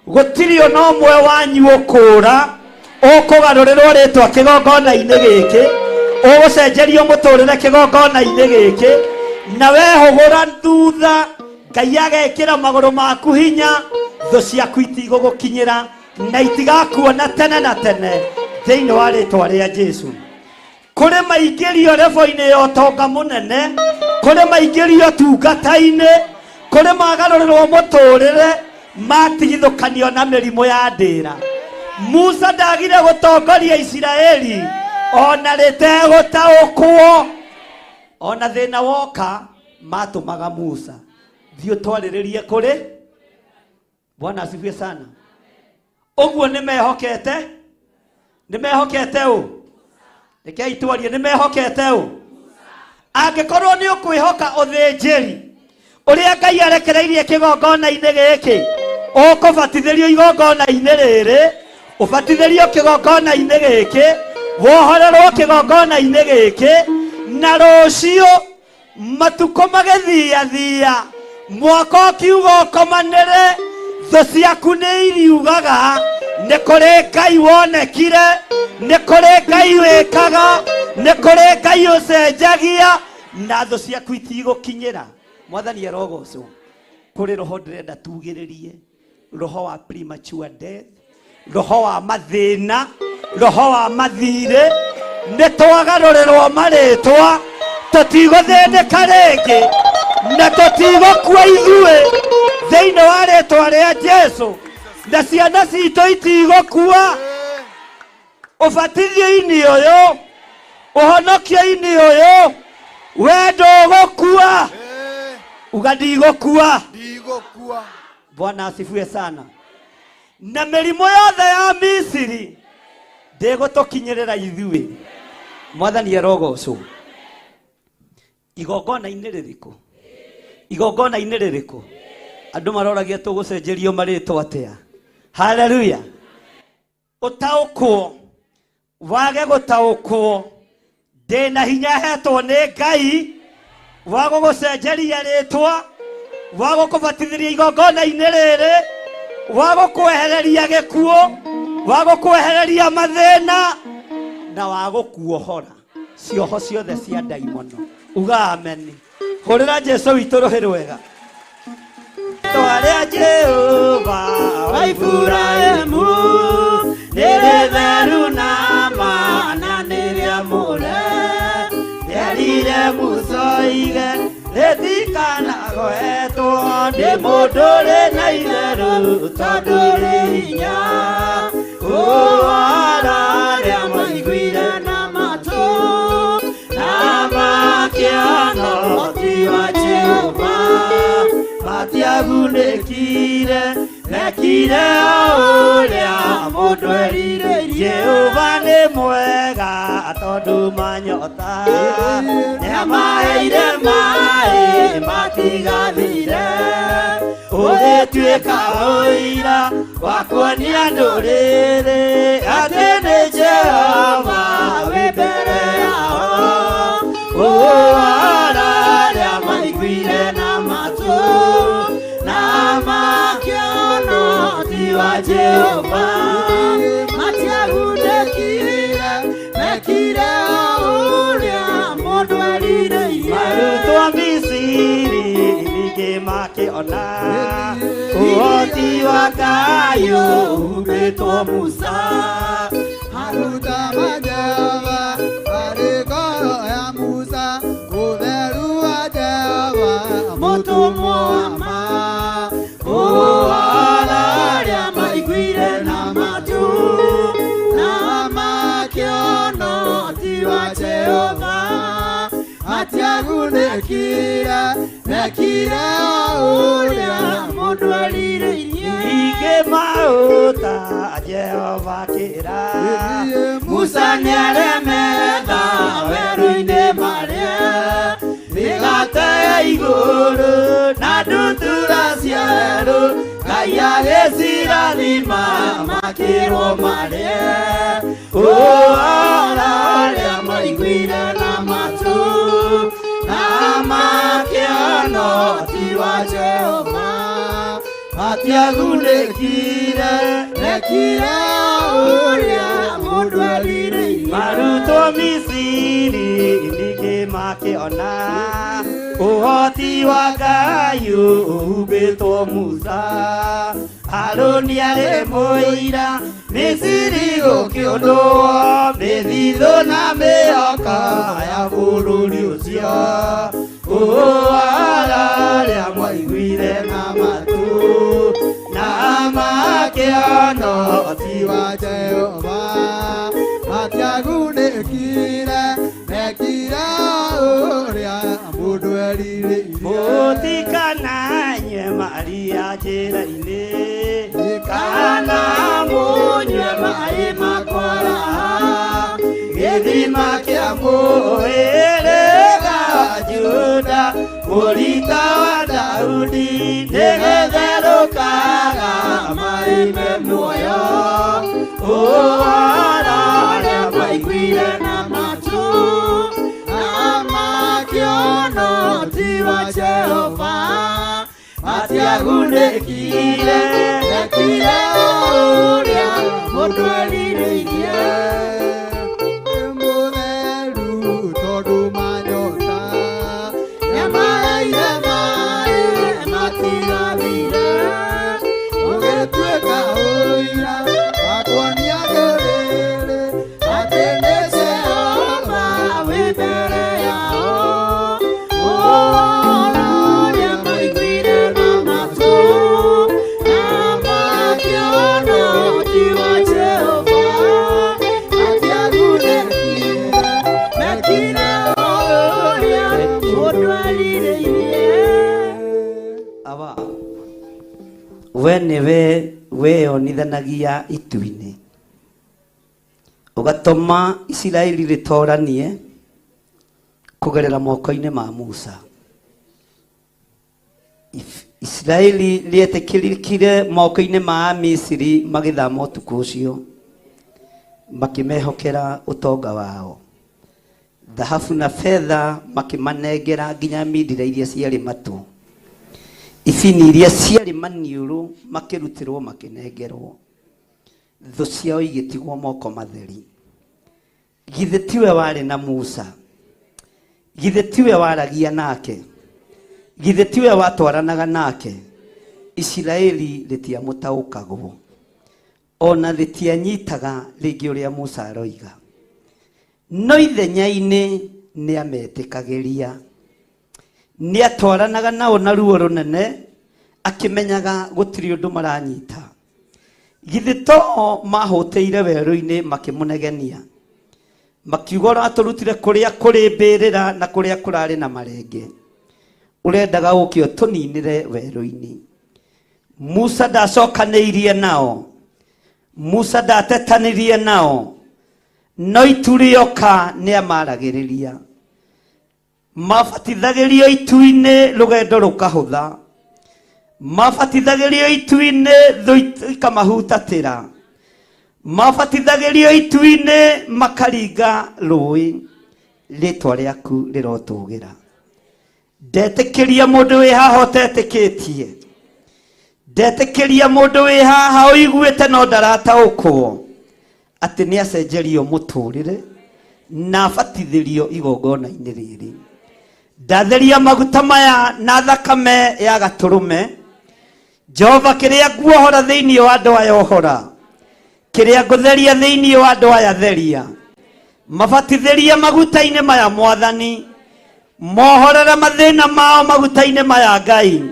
Gutire ona umwe wanyu ukura ukugarurirwo ritwa kigongona-ini giki, ugucenjerio muturire kigongona-ini giki, na wehugura thutha Ngai agekira maguru maku hinya, thu ciaku itigugukinyira na itigakuona tene na tene thiini wa ritwa ria Jesu. Kuri maingirio revo-ini ya utonga munene, kuri maingirio tungata-ini, kuri magarurirwo muturire, matigithukanio na mirimo ya ndira. Musa ndagire gutongoria Isiraeli ona ritegutaukwo. Ona thina woka matumaga Musa thio twariririe kuri. Bwana asifiwe sana. Uguo nimehokete u rekei twarie nimehokete u. Angikorwo ni ukwihoka uthinjiri uria Ngai arekereirie kigongona-ini giki, ukubatithirio igongona-ini riri, ubatithirio kigongona-ini giki, wohorerwo kigongona-ini giki, na rucio matuko magithia mwaka ukiuga ukomanire, thu ciaku ni iriugaga ni kuri Ngai wonekire, ni kuri Ngai wikaga, ni kuri Ngai ucenjagia, na thu ciaku itigukinyira. Mwathani arogocwo. Kuri roho ndirenda tugiririe, roho wa premature death, roho wa mathina, roho wa mathire, ni twagarũrĩrwo maritwa tutigũthĩnĩka rĩngĩ na tutigũkua ithuĩ thĩinĩ wa rĩtwa rĩa Jesu, na ciana citũ itigũkua. Ũbatithio-inĩ ũyũ, ũhonokio-inĩ ũyũ, we ndũgũkua, uga ndigũkua. Bwana asifiwe sana. Na mĩrimũ yothe ya Misiri ndĩgũtũkinyĩrĩra ithuĩ. Mwathani arogocwo. Igongona-inĩ rĩrĩkũ? Igongona-inĩ rĩrĩkũ? Andũ maroragia tũgũcenjerio marĩtwa atĩa? Haleluya. Ũtaũkwo, wage gũtaũkwo, ndĩna hinya hetwo nĩ Ngai wa gũgũcenjeria rĩtwa, wa gũkũbatithĩria igongona-inĩ rĩrĩ, wa gũkwehereria gĩkuũ, wa gũkwehereria mathĩna, na wa gũkuohora cioho ciothe cia ndaimono. Uga ameni. Hũrĩra Jesu witũ rũhĩ rwega. Rĩtwa rĩa Jehova wa Iburahĩmu nĩrĩ theru na mana nĩrĩamũre, rĩerire Musa oige rĩtikanagwetwo nĩ mũndũ ũrĩ na itherũ tondũ rĩ hinya. Ararĩa maiguire na matũ na makĩona ũhoti wa Jehova, matiagunĩkire, mekire o ũrĩa mũndũ erirĩirie. Jehova nĩ mwega tondũ manyota, nĩamaheire maĩ matigathire, ũgĩtuĩka ũira wa kuonia ndũrĩrĩ atĩ nĩ Jehova wĩ mbere yao. Ararĩa maiguire na matũ na makĩona ũhoti wa nige make ona Uhoti wa Ngai umbĩtwo Musa Haruta majava arigoro ya Musa Utheru wa Jehova mutumwa ma Araria maiguire na matu Na makiono tiwa Jehova Atiagunekire nekire uria mundu aliririe Nige mauta Jehova kĩra Musa nĩaremetha werũ-inĩ marĩa mĩgate ya igũrũ na ndutura cia werũ Ngai agĩcirathima makĩrwo marĩe arĩa maiguire na matũ na makĩona ti wa Jehova matiagunĩkire nekire ũrĩa mũndũ erirĩirie Marutwo Misiri nige makĩona Ũhoti wa Ngai umbĩtwo Musa Harũni arĩ mũira Misiri gũkĩũndwo mĩthithũ na mĩoka ya bũrũri ũcio arĩa maiguire na matũ na makĩona ti wa Jehova matiagunĩkire nekire ũrĩa mũndũ erirĩirie Mũtikana nyue maria njĩra-inĩ kana mũnyue maĩ makwara gĩthima kĩa mũhĩrĩga Juda mũrita wa Daudi ndĩgĩtherũkaga maĩ muoyo arĩa maiguire na matũ na makĩona ti wa Jehova matiagunĩkire nekire ũrĩa mũndũ erirĩirie mũtheru tondũ manyota nĩamaheire maĩ matigathire ũgĩtuĩka ũira wakuonia ndũrĩrĩ atĩ nĩ Jehova wĩ mbere yao arĩa maiguire na matũ na makĩona ti wa Jehova matiagunĩkire nekire ũrĩa mũndũ erirĩirie Aba we nĩwe weyonithanagia itu-inĩ ũgatũma Isiraeli rĩtoranie kũgerera moko-inĩ ma Musa Isiraeli rĩetĩkĩrĩkire moko-inĩ ma Misiri magĩthama ũtukũ ũcio makĩmehokera ũtonga wao thahabu na fedha makĩmanengera nginya mindira iria ciarĩ matũ ibini iria ciarĩ maniũrũ makĩrutĩrwo makĩnengerwo thũ ciao igĩtigwo moko matheri githĩ tiwe warĩ na Musa githĩ tiwe waragia nake githĩ tiwe watwaranaga nake Isiraeli rĩtiamũtaũkagwo ona rĩtianyitaga rĩngĩ ũrĩa Musa aroiga no ithenya-inĩ nĩametĩkagĩria nĩatwaranaga nao na ruo rũnene akĩmenyaga gũtirĩ ũndũ maranyita githĩ to mahũtĩire werũ-inĩ makĩmũnegenia makiuga ũratũrutire kũrĩa kũrĩ mbĩrĩra na kũrĩa kũrarĩ na marenge ũrendaga ũke ũtũninĩre werũ-inĩ Musa ndacokanĩirie nao Musa ndatetanĩrie nao no itu rĩoka nĩamaragĩrĩria mabatithagĩrio itu-inĩ rũgendo rũkahũtha mabatithagĩrio itu-inĩ thũ ikamahutatĩra mabatithagĩrio itu-inĩ makaringa rũĩ rĩtwa rĩaku rĩrotũgĩra ndetĩkĩria mũndũ wĩ haha ũtetĩkĩtie ndetĩkĩria mũndũ wĩ haha ũiguĩte no ndarataũkwo atĩ nĩacenjerio mũtũrĩre na abatithĩrio igongona-inĩ rĩrĩ ndatheria maguta maya na thakame ya gaturume Jehova kiria guohora thiini wa andu aya ohora kiria gutheria thiini wa andu aya theria mabatithiria maguta-ini maya mwathani mohorera mathina mao maguta-ini maya Ngai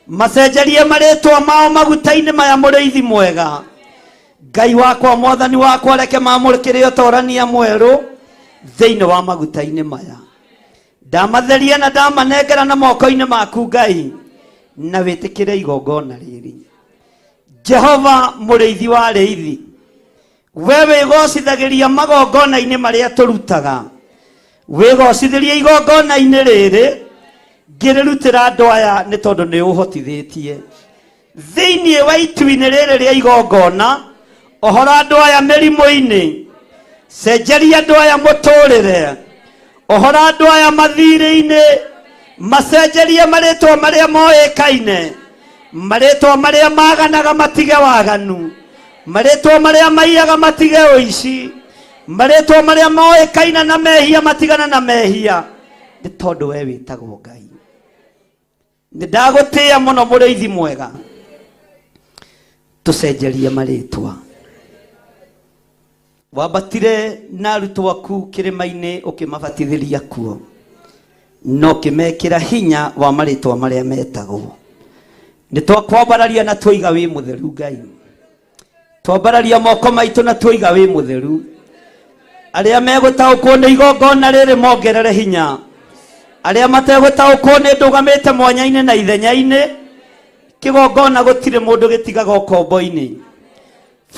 macenjerie maritwa mao maguta-ini maya muriithi mwega Ngai wakwa mwathani wakwa reke mamurikire utorania mweru thiini wa maguta-ini maya ndamatheria na ndamanengera na moko-ini maku Ngai na witikire igongona riri Jehova muriithi wa riithi wewe gocithagiria magongona-ini maria turutaga wigocithirie igongona-ini riri ngirutira andu aya ni tondu ni uhotithitie thiini wa itu-ini riri ria igongona ohora andu aya mirimu-ini cenjeria andu aya muturire ohora andu aya mathire-ini macenjerie maritwa maria moikaine maritwa maria maganaga matige waganu maritwa maria maiyaga matige uici maritwa maria moikaina na mehia matigana na mehia ni tondu we witagwo Ngai ni ndagutia muno muriithi mwega tucenjerie maritwa wabatire na arutwo aku kirima-ini ukimabatithiria kuo no kimekira hinya wa maritwa maria metagwo ni twakwambararia na twiga wi mutheru Ngai twambararia moko maitu na twiga wi mutheru aria megutaukwo ni igongona riri mongerere hinya aria mategutaukwo ni ndugamite mwanya-ini na ithenya-ini kigongona gutire mundu gitigaga ukombo-ini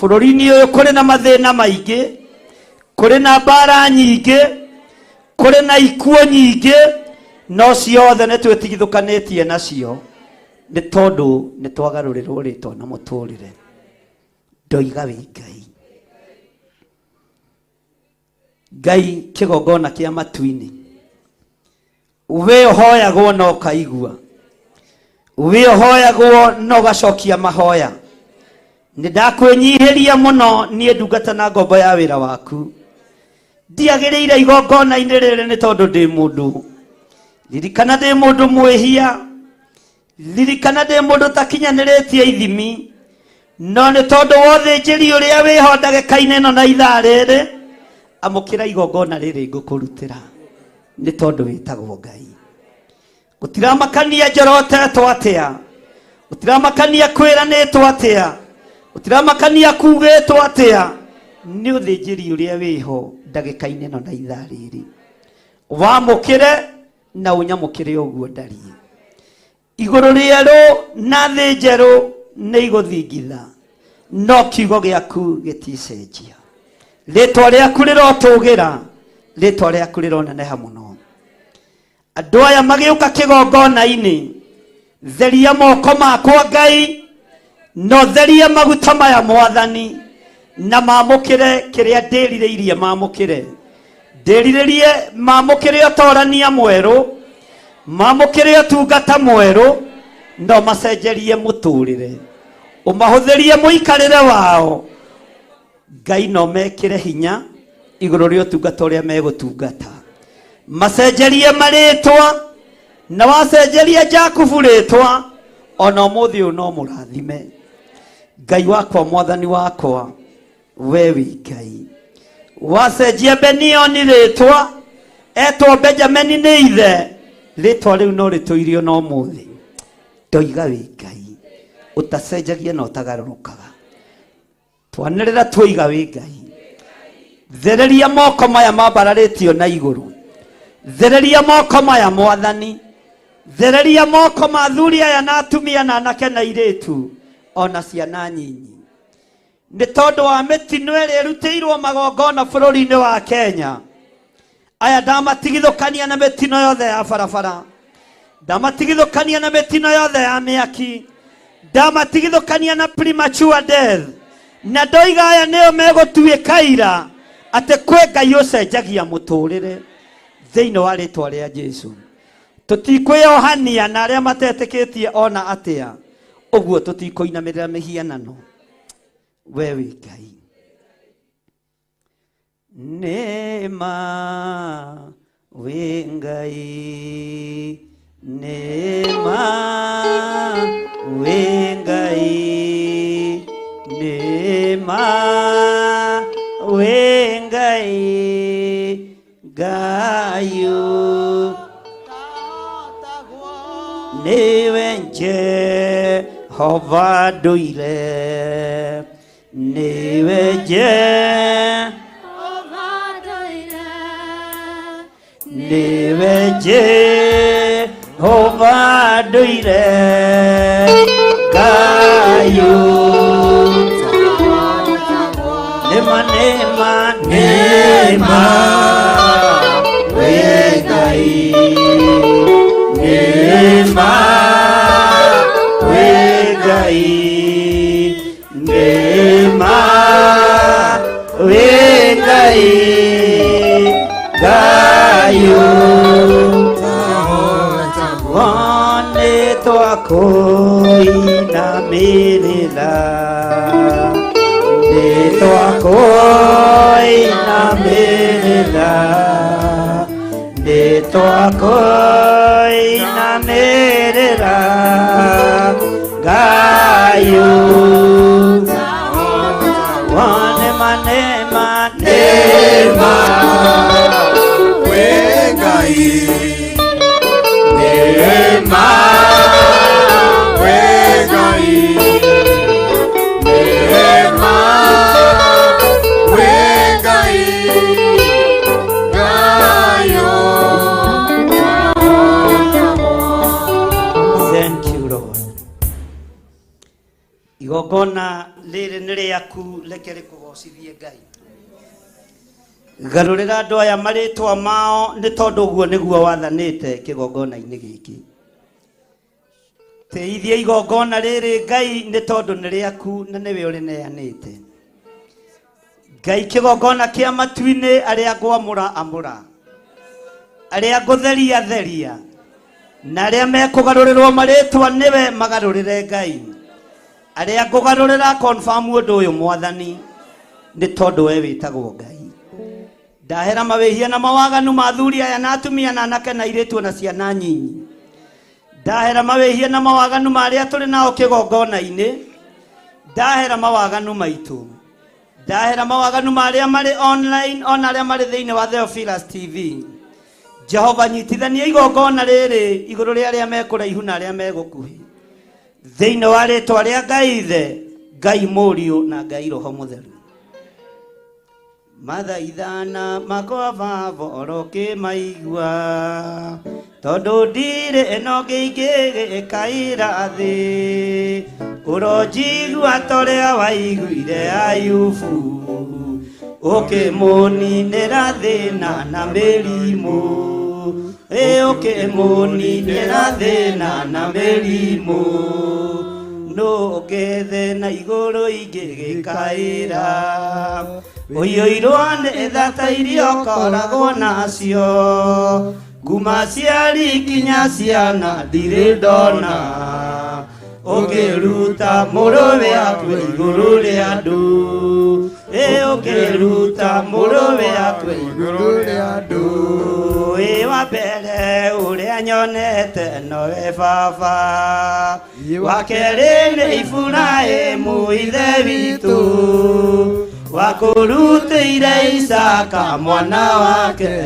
bururi-ini uyu kuri na mathina maingi kuri na mbara nyingi kuri na ikuo nyingi no ciothe ni twitigithukanitie nacio ni tondu ni twagarurirwo ritwa na muturire ndoiga wi Ngai Ngai kigongona kia matu-ini we hoyagwo no kaigua we hoyagwo no gacokia mahoya ni ndakwenyihiria muno nie ndungata na ngombo ya wira waku ndiagiriire igongona-ini riri ni tondu ndi mundu ririkana ndi mundu mwihia ririkana ndi mundu takinyaniretie ithimi no ni tondu wothinjiri uria wiho ndagika-ini ino na ithaa riri amukira igongona riri ngukurutira ni tondu witagwo Ngai gutiramakania njorotetwo atia gutiramakania kwiranitwo atia gutiramakania kugitwo atia ni uthinjiri uria wiho ndagika-ini ino na ithaa riri wamukire na unyamukire uguo ndari iguru rieru na thi njeru ni iguthingitha no kiugo giaku giticenjia ritwa riaku rirotugira ritwa riaku rironeneha muno andu aya magiuka kigongona-ini theria moko makwa Ngai no theria maguta maya mwathani na mamukire kiria ndiririirie mamukire ndiriririe mamukire utorania mweru mamukire utungata mweru no macenjerie muturire umahuthirie muikarire wao Ngai no mekire hinya iguru ria utungata uria megutungata macenjerie maritwa na wacenjerie Jakubu ritwa ona umuthi uyu no murathime Ngai wakwa mwathani wakwa we wi Ngai wacenjia Benioni ritwa etwo Benjamini ni ithe ritwa riu no rituirio no muthi ndoiga wi Ngai utacenjagia na utagarurukaga twanirira twiga wi Ngai thereria moko maya mambararitio na iguru thereria moko maya mwathani thereria moko ma athuri aya na atumia na anake na iritu ona ciana nyinyi ni tondu wa mitino iri irutiirwo magongona bururi-ini wa Kenya aya ndamatigithukania na mitino yothe ya barabara ndamatigithukania na mitino yothe ya miaki ndamatigithukania na premature death na ndoiga aya nio megutuika ira ati kwi Ngai ucenjagia muturire thiini wa ritwa ria Jesu tutikwiyohania na aria matetikitie ona atia uguo tutikuinamirira mihianano we wi Ngai nima wĩ Ngai nĩ ma wĩ Ngai nĩ ma wĩ Ngai Ngayu niwe Jehova ndũire niwe niwe Jehova ndũire Ngayu nĩma wĩ Ngai nĩma wĩ Ngai nĩma wĩ Ngai Ngayu wone twakũinamĩrĩra nĩ twakũinamĩrĩra nĩ twakũinamĩrĩra Ngayu wone manema nema wĩ Ngai nema wĩ Ngai nema wĩ Ngai Ngayu. Thank you Lord. Igongona rĩrĩ nĩ rĩaku, reke rĩkũgocithie Ngai. Garũrĩra andũ aya marĩtwa mao nĩ tondũ ũguo nĩguo wathanĩte kĩgongona-inĩ gĩkĩ. Teithia igongona rĩrĩ Ngai nĩ tondũ nĩ rĩaku na nĩwe ũrĩneanĩte. Ngai kĩgongona kĩa matu-inĩ arĩa ngwamũra amũra, arĩa ngũtheria theria, na arĩa mekũgarũrĩrwo marĩtwa nĩwe magarũrĩre Ngai, arĩa ngũgarũrĩra confirm ũndũ ũyũ Mwathani nĩ tondũ we wĩtagwo Ngai. Ndahera mawĩhia na mawaganu ma athuri aya na atumia na anake na airĩtu na ciana nyinyi. Ndahera mawĩhia na mawaganu ma arĩa tũrĩ nao kĩgongona-inĩ. Ndahera mawaganu maitũ. Ndahera mawaganu ma arĩa marĩ online ona arĩa marĩ thĩinĩ wa Theophilus TV. Jehova nyitithania igongona rĩrĩ igũrũ rĩa arĩa mekũraihu na arĩa megũkuhĩ. Thĩinĩ wa rĩtwa rĩa Ngai Ithe, Ngai Mũriũ na Ngai Roho Mũtheru. Mathaithana makwa Baba ũkĩmaigua, tondũ ndirĩ ĩno ngĩingĩgĩkaĩra thĩ. Ũronjigua torĩa waiguire Ayubu, ũkĩmũninĩra thĩna na mĩrimũ. Ũkĩmũninĩra thĩna na mĩrimũ. No ũngĩthĩ na igũrũ ingĩgĩkaĩra, ũiyũirwo nĩ thata iria ũkoragwo nacio, kuma ciari nginya ciana ndirĩ ndona. Ũngĩruta mũrũwe atue igũrũ rĩa andũ, ũngĩruta mũrũwe atue igũrũ rĩa andũ. Wa mbere ũrĩa nyonete nowe Baba, wa kerĩ nĩ Iburahĩmu ithe witũ, wakũrutĩire Isaka mwana wake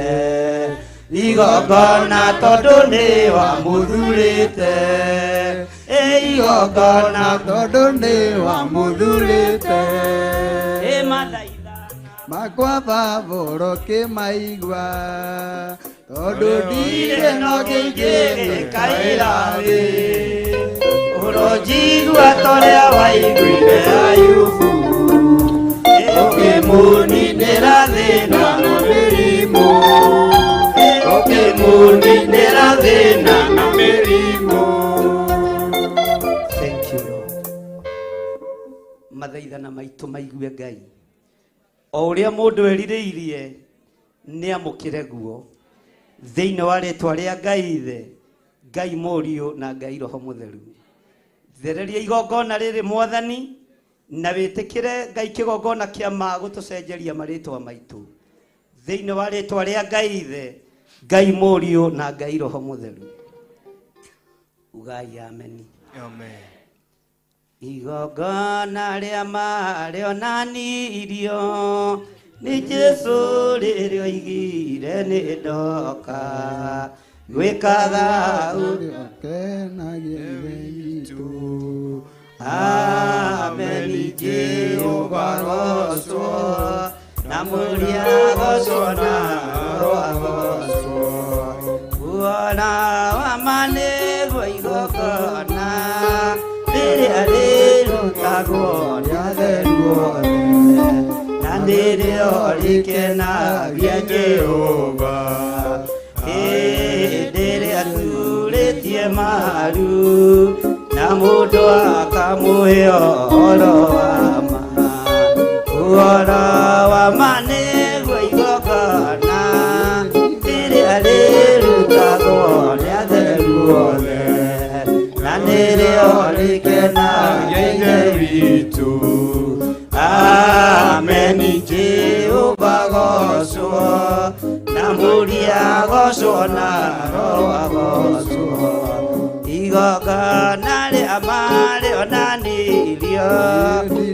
igongona tondũ nĩ wamũthurĩte. Igongona tondũ nĩ wamũthurĩte. Makwa Baba ũkĩmaigua, tondũ ndirĩ no ngĩingĩgĩkaĩra thĩ. Ũronjigua torĩa waiguire Ayubu, ũkĩmũninĩra thĩna na mĩrimũ. Ũkĩmũninĩra thĩna na mĩrimũ. Thank you Lord. Mathaithana maitũ maigue Ngai. O ũrĩa mũndũ erirĩirie nĩ amũkĩre guo thĩinĩ wa rĩtwa rĩa Ngai Ithe, Ngai Mũriũ na Ngai Roho Mũtheru. Thereria igongona rĩrĩ Mwathani na wĩtĩkĩre Ngai kĩgongona kĩa ma gũtũcenjeria marĩtwa maitũ thĩinĩ wa rĩtwa rĩa Ngai Ithe, Ngai Mũriũ na Ngai Roho Mũtheru. Ugai ameni. Amen. Igongona rĩa marĩonanirio nĩ Jesũ rĩrĩa oigire nĩ ndoka gwĩkaga ameni. Jehova gocwo na Mũria gocwo na Roho gocwo. Guona wa manĩguo igongona rĩrĩa rĩrutagwo nĩ atheru othe, na nĩrĩo rĩkenagia Jehova hĩndĩ ĩrĩa turĩtie maru na mũndũ akamũhe ũhoro wa ma. Ũhoro wa ma nĩguo igongona rĩrĩa rĩrutagwo nĩ atheru othe, na nĩrĩo rĩkenagia Ithe witũ. Ameni. Jehova gocwo na Mũria gocwo na Roho gocwo. Igongona rĩa marĩonanirio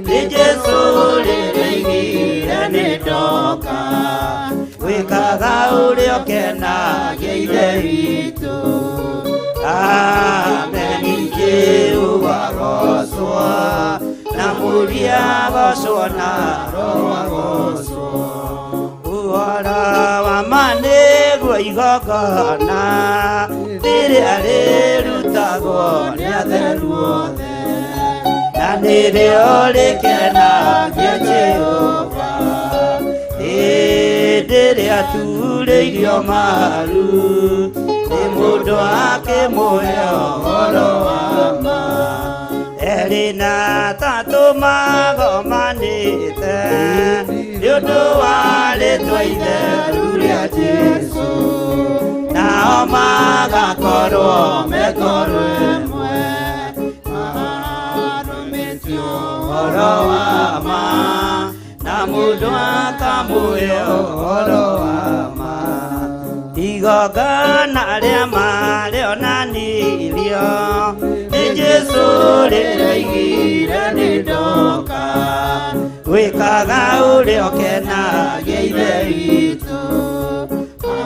nĩ Jesũ rĩrĩa oigire nĩ ndoka gwĩkaga ũrĩa ũkenagia Ithe witũ. Ameni. Jehova gocwo na Mũria gocwo na Roho gocwo. Ũhoro wa ma nĩguo igongona rĩrĩa rĩrutagwo nĩ atheru othe, na nĩrĩo rĩkenagia Jehova hĩndĩ ĩrĩa turĩirio maru nĩ mũndũ akĩmũhe ũhoro wa ma. Erĩ na tatũ magomanĩte nĩ ũndũ wa rĩĩtwa itheru rĩa Jesũ, nao magakorwo mekoro ĩmwe marũmĩtie ũhoro wa ma, na mũndũ akamũhe ũhoro wa ma. Igongona rĩa marĩonanirio nĩ Jesũ rĩrĩa oigire nĩ ndoka gwĩkaga ũrĩa ũkenagia Ithe witũ.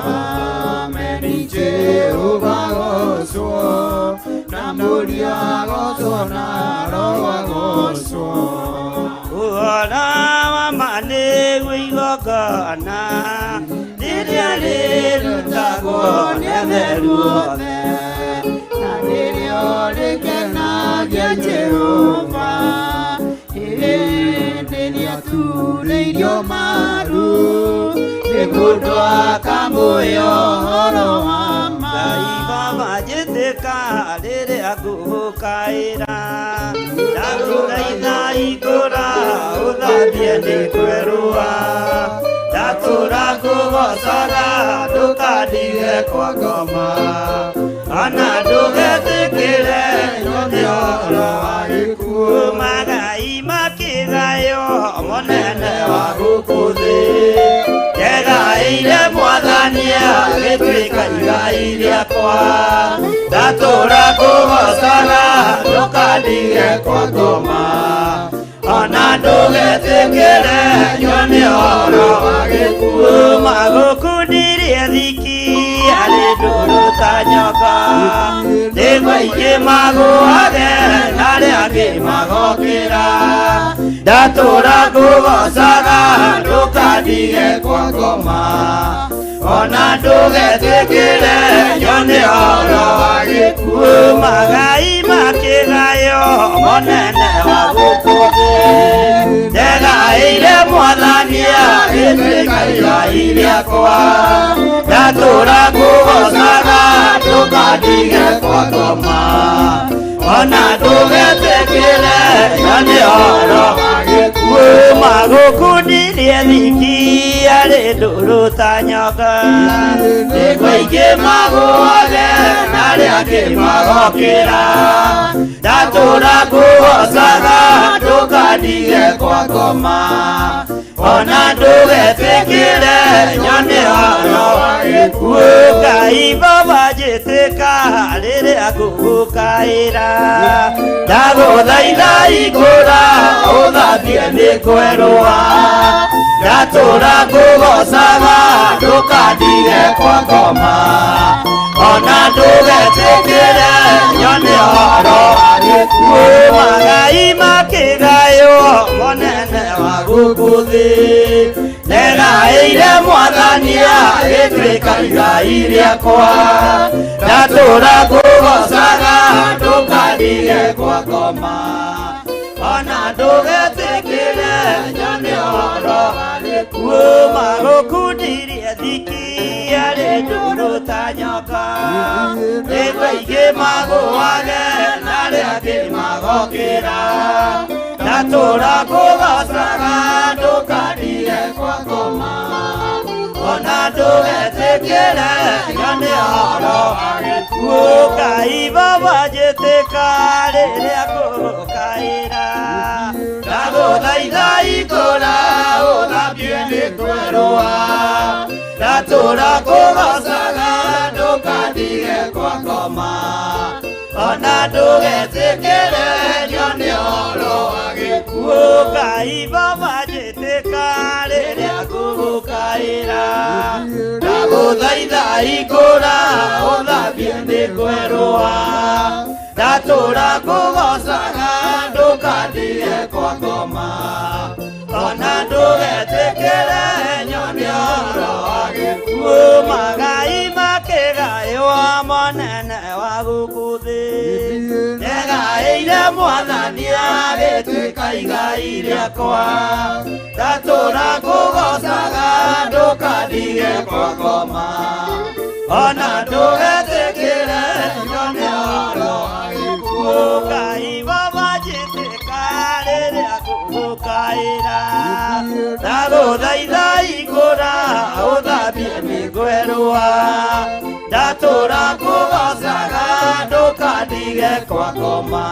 Ameni. Jehova gocwo na Mũria gocwo na Roho gocwo. Ũhoro wa ma nĩguo igongona rĩrĩa rĩrutagwo nĩ atheru othe, na nĩrĩo rĩkenagia Jehova hĩndĩ ĩrĩa turĩirio maru nĩ mũndũ akamũhe ũhoro wa ma. Ngai Baba njĩtĩka rĩrĩa ngũgũkaĩra, ndagũthaitha hingũra ũthambie nĩ kwerũa, ndatũra ngũgocaga ndũkandige kwa ngoma, ona ndũgetĩkĩre nyone ũhoro wa gĩkuũ. Magai makĩgayo mũnene wa gũkũ thĩ, njegaĩire Mwathani agĩtuĩka igai rĩakwa, ndatũra ngũgocaga ndũkandige kwa ngoma, ona ndũgetĩkĩre nyone ũhoro wa gĩkuũ. Magũkũ ndirĩ thiki arĩ ndũrũ ta nyoka, nĩguo aingĩ magũage na arĩa angĩ magokĩra, ndatũra ngũgocaga ndũkandige kwa ngoma, ona ndũgetĩkĩre nyone ũhoro wa gĩkuũ. Magai makĩgayo mũnene wa gũkũ thĩ, njegaĩire Mwathani agĩtuĩka igai rĩakwa, ndatũra ngũgocaga ndũkandige kwa ngoma, ona ndũgetĩkĩre nyone ũhoro wa gĩkuũ. Magũkũ ndirĩ thiki arĩ ndũrũ ta nyoka, nĩguo aingĩ magũage na arĩa angĩ magokĩra, ndatũra ngũgocaga ndũkandige ndukatige kwa ngoma ona ndugetikire nyone horo wa gikuo Ngai baba njĩtĩka rĩrĩa ngũgũkaĩra ndagũthaitha ikũra ũthambie mĩkwerũa ndatũra ngũgocaga ndũkandige kwa ngoma ona ndũgetĩkĩre nyone horo wa gĩkuo magai makĩgaywo mũnene wa gũkũ thĩ negaĩire mwathania gĩtuĩka igai rĩakwa ndatũra ngũgocaga ndũkandige kwa ngoma ona ndũgetĩkĩre nyone horo wa gĩkuo magũkundirie thiki arĩ ndũrũ ta nyoka nĩguo aingĩ magũage na arĩa angĩ magokĩra ndatũra ngũgocaga ndũkandige kwa ngoma ona ndũgetĩkĩre nyone horo wa gĩkuo Ngai baba njĩtĩka rĩrĩa ngũgũkaĩra ndagũthaitha ikũra ũthambie mĩkwerũa ndatũra ngũgocaga ndũkandige kwa ngoma ona ndũgetĩkĩre nyone horo wa gĩkuo Ngai baba njĩtĩka rĩrĩa ngũgũkaĩra ndagũthaitha ikũra ũthambie mĩkwerũa ndatũra ngũgocaga ndũkandige kwa ngoma ona ndũgetĩkĩre nyone horo wa gĩkuo magai makĩgaywo mũnene wa gũkũ thĩ negaĩire mwathania gĩtuĩka igai rĩakwa ndatũra ngũgocaga ndũkandige kwa ngoma ona ndũgetĩkĩre nyone horo wa gĩkuo Ngai baba njĩtĩka rĩrĩa ngũgũkaĩra ndagũthaitha ikũra ũthambie mĩkwerũa ndatũra ngũgocaga ndũkandige kwa ngoma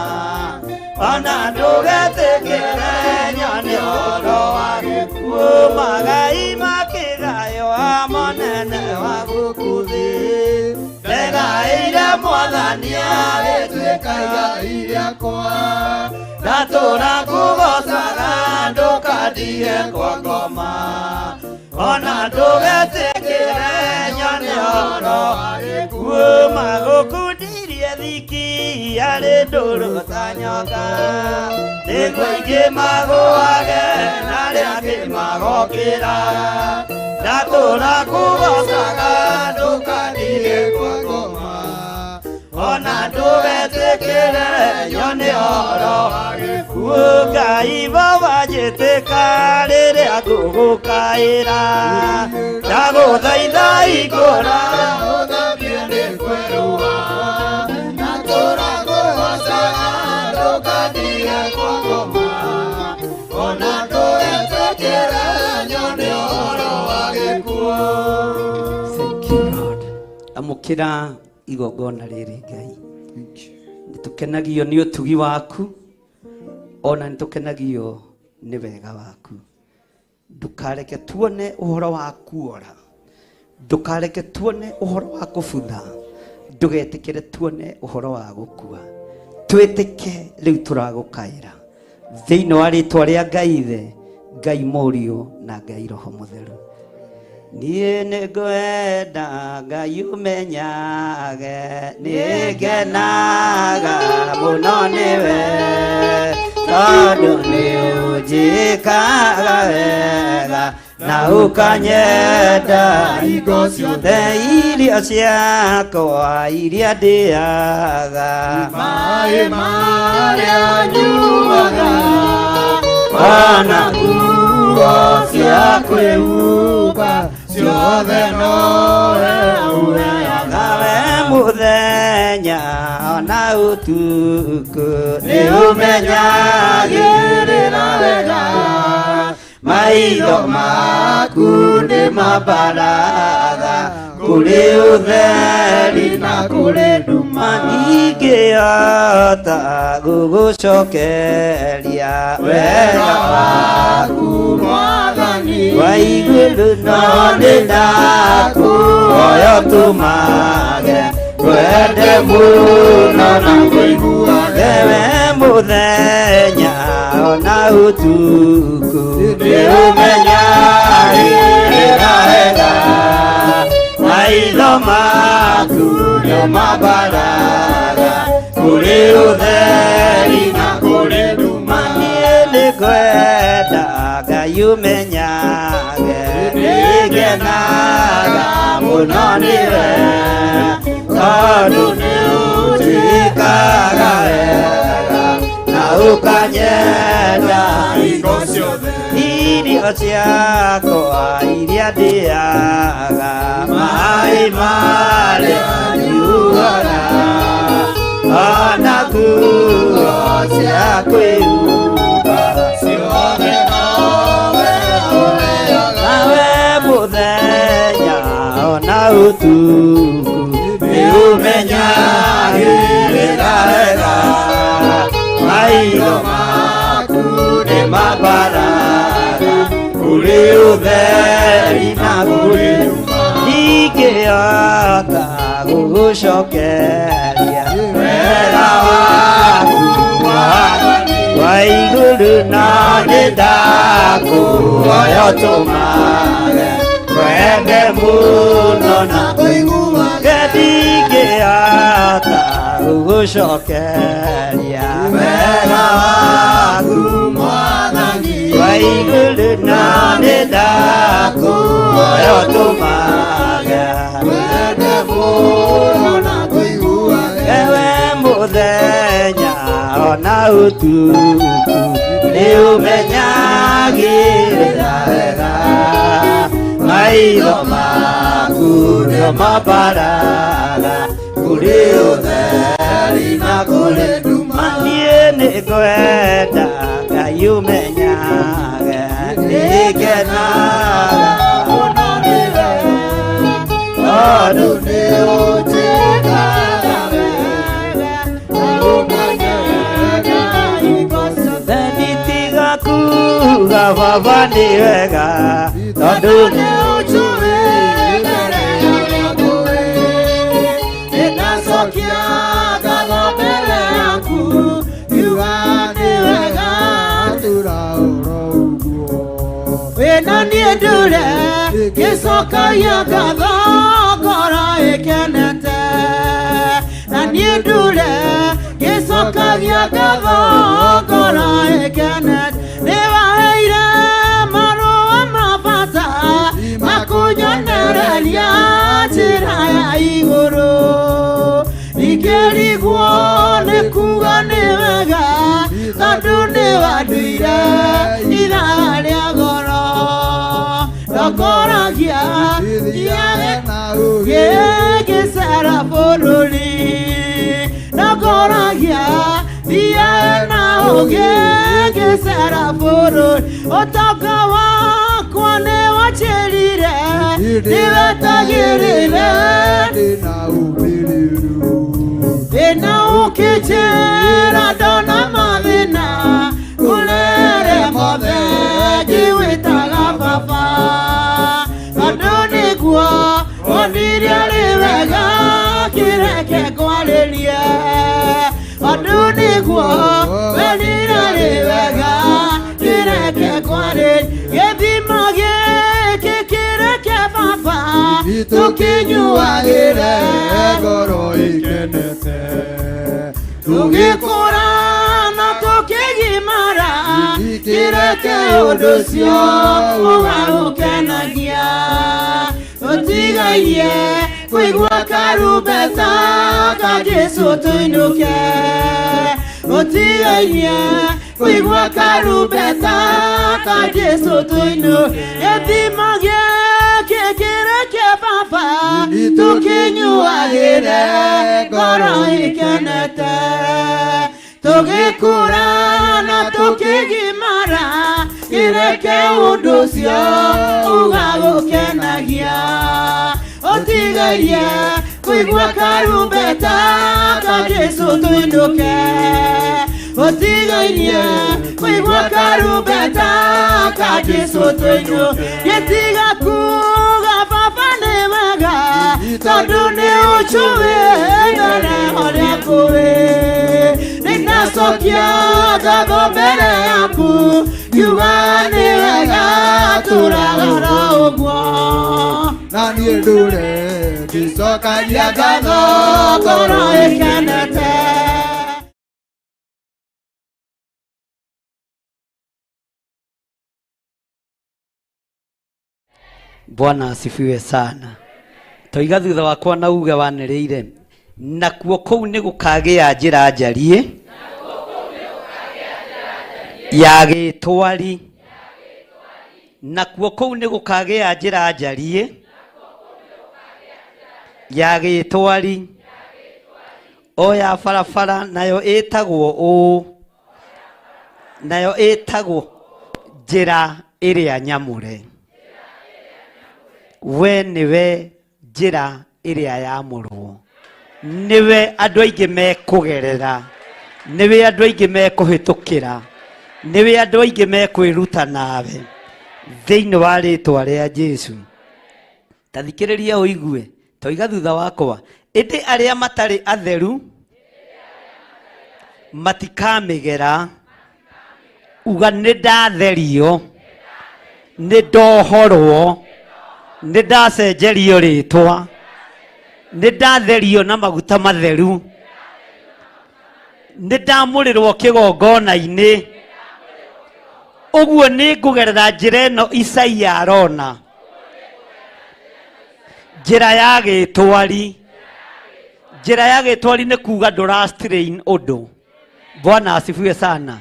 ona ndũgetĩkĩre nyone horo wa gĩkuo magai makĩgaywo mũnene wa gũkũ thĩ negaĩire mwathania gĩtuĩka igai rĩakwa ndatũra ngũgocaga ndũkandige kwa ngoma ona ndũgetĩkĩre nyone horo wa gĩkuo magũkundirie thiki arĩ ndũrũ ta nyoka nĩguo aingĩ magũage na arĩa angĩ magokĩra ndatũra ngũgocaga ndũkandige kwa ngoma ona ndũgetĩkĩre nyone horo wa gĩkuo Ngai baba njĩtĩka rĩrĩa ngũgũkaĩra ndagũthaitha ikũra ũthambie mĩkwerũa ndatũra ngũgocaga ndũkandige kwa ngoma ona ndũgetĩkĩre nyone horo wa gĩkuo Thank you Lord amũkĩra igongona rĩrĩ Ngai nĩtũkenagio nĩ ũtugi waku ona nĩtũkenagio nĩ wega waku ndũkareke tuone ũhoro wa kuora ndũkareke tuone ũhoro wa kũbutha ndũgetĩkĩre tuone ũhoro wa gũkua twĩtĩke rĩu tũragũkaĩra thĩinĩ wa rĩtwa rĩa Ngai Ithe Ngai Mũriũ na Ngai Roho Mũtheru niĩ nĩngwenda Ngai ũmenyage nĩngenaga mũno nĩwe tondũ nĩũnjĩkaga wega na ũkanyenda hingo ciothe iria ciakwa iria ndĩaga maĩ marĩa nyuaga ona nguo cia kwĩhumba ciothe nowe ũheaga we mũthenya ona ũtukũ nĩũmenyagĩrĩra wega maitho maku nĩmambaraga kũrĩ ũtheri na kũrĩ nduma ningĩ ingĩhota gũgũcokeria wega waku Mwathani wa igũrũ no nĩndakũhoya ũtũmage wende mũno na kũiguage we mũthenya ona ũtukũ nĩũmenyagĩrĩra wega maitho maku nĩo mambaraga kũrĩ ũtheri na kũrĩ nduma niĩ nĩngwenda Ngai ũmenyage nĩngenaga mũno nĩwe tondũ nĩũnjĩkaga wega na ũkanyenda hingo ciothe irio ciakwa iria ndĩaga maĩ marĩa nyuaga ona nguo cia kwĩhumba ciothe nowe ũheaga nawe mũthenya ona ũtukũ nĩũmenyagĩrĩra wega maitho maku nĩmambaraga kũrĩ ũtheri na kũrĩ nduma ingĩhota gũgũcokeria wega waku wa igũrũ no nĩndakũhoya ũtũmage wende mũno na kũiguage ndingĩhota gũgũcokeria wega waku Mwathani wa igũrũ no nĩndakũhoya ũtũmage wende mũno na kũiguage ewe mũthenya ona ũtukũ nĩũmenyagĩrĩra wega maitho maku nĩo mambaraga kũrĩ ũtheri na kũrĩ nduma niĩ nĩngwenda Ngai ũmenyage nĩngenaga mũno nĩwe tondũ nĩũnjĩkaga wega na ũkanyenda hingo ciothe nditiga kuga baba nĩ wega tondũ nĩũnjũĩ mbere yakwa nĩndacokia ngatho mbere yaku ngiuga nĩ wega tũraũra ũguo wĩna niĩ ndũre ngĩcokagia ngatho ngoro ĩkenete na niĩ ndũre ngĩcokagia ngatho ngoro ĩkenete nĩwaheire marũa ma bata makunyonereria njĩra ya igũrũ ingĩrigwo nĩ kuga nĩ wega tondũ nĩwanduire ithaa rĩa goro ndokoragia thiage gĩgĩcera bũrũri ndokoragia thiage na ũgĩgĩcera bũrũri ũtonga wakwa nĩwanjĩrire nĩwetagĩrĩre ndĩna ũmĩrĩru ndĩna ũkĩnjĩra ndona mathĩna kũrere mothe ngĩwĩtaga baba tondũ nĩguo wonire arĩ wega kĩreke kwarĩrie tondũ nĩguo wonire arĩ wega kĩreke kwarĩrie gĩthima gĩkĩ kĩreke baba tũkĩnyuagĩre ngoro ĩkenete tũgĩkũra na tũkĩgimara kĩreke ũndũ ũcio ũgagũkenagia tũtigaire kũigua karumbeta ka Jesũ tũinũke tũtigaire kũigua karumbeta ka Jesũ tũinũke gĩthima gĩkĩ kĩreke baba tũkĩnyuagĩre ngoro ĩkenete tũgĩkũra na tũkĩgimara kĩreke ũndũ ũcio ũgagũkenagia ũtigaire kũigua karumbeta ka Jesũ tũinũke Otigainie Kuigua karumbeta ka Jesu twenyu Yetiga kuga baba ni wega Tondu ni uchuwe Ndore horia kuwe Ninasokia Gago mbele yaku Yuga ni wega Turagara ugwa Nani ndure Kisoka diagago Koro ikenete Bwana asifiwe sana. Toiga thutha wakwa na uge wanĩrĩire nakuo kũu nĩ gũkagĩa njĩra njarie ya gĩtwari nakuo kũu nĩ gũkagĩa njĩra njarie ya gĩtwari o ya barabara nayo ĩtagwo ũũ nayo ĩtagwo njĩra ĩrĩa nyamũre we niwe njĩra ĩrĩa yamũrwo niwe andũ aingĩ mekũgerera niwe andũ aingĩ mekũhĩtũkĩra niwe andũ aingĩ mekwĩruta nawe thĩinĩ wa rĩtwa rĩa Jesu. Ta thikĩrĩria ũigue toiga thutha wakwa ĩndĩ arĩa matarĩ atheru matikamĩgera uga nĩ ndatherio nĩ ndohorwo nĩ ndacenjerio rĩtwa nĩ ndatherio na maguta matheru nĩ ndamũrĩrwo kĩgongona-inĩ ũguo nĩ ngũgerera njĩra ĩno Isaia arona njĩra ya gĩtwari nĩ kuga ndũrastrain ũndũ. Bwana asifiwe sana.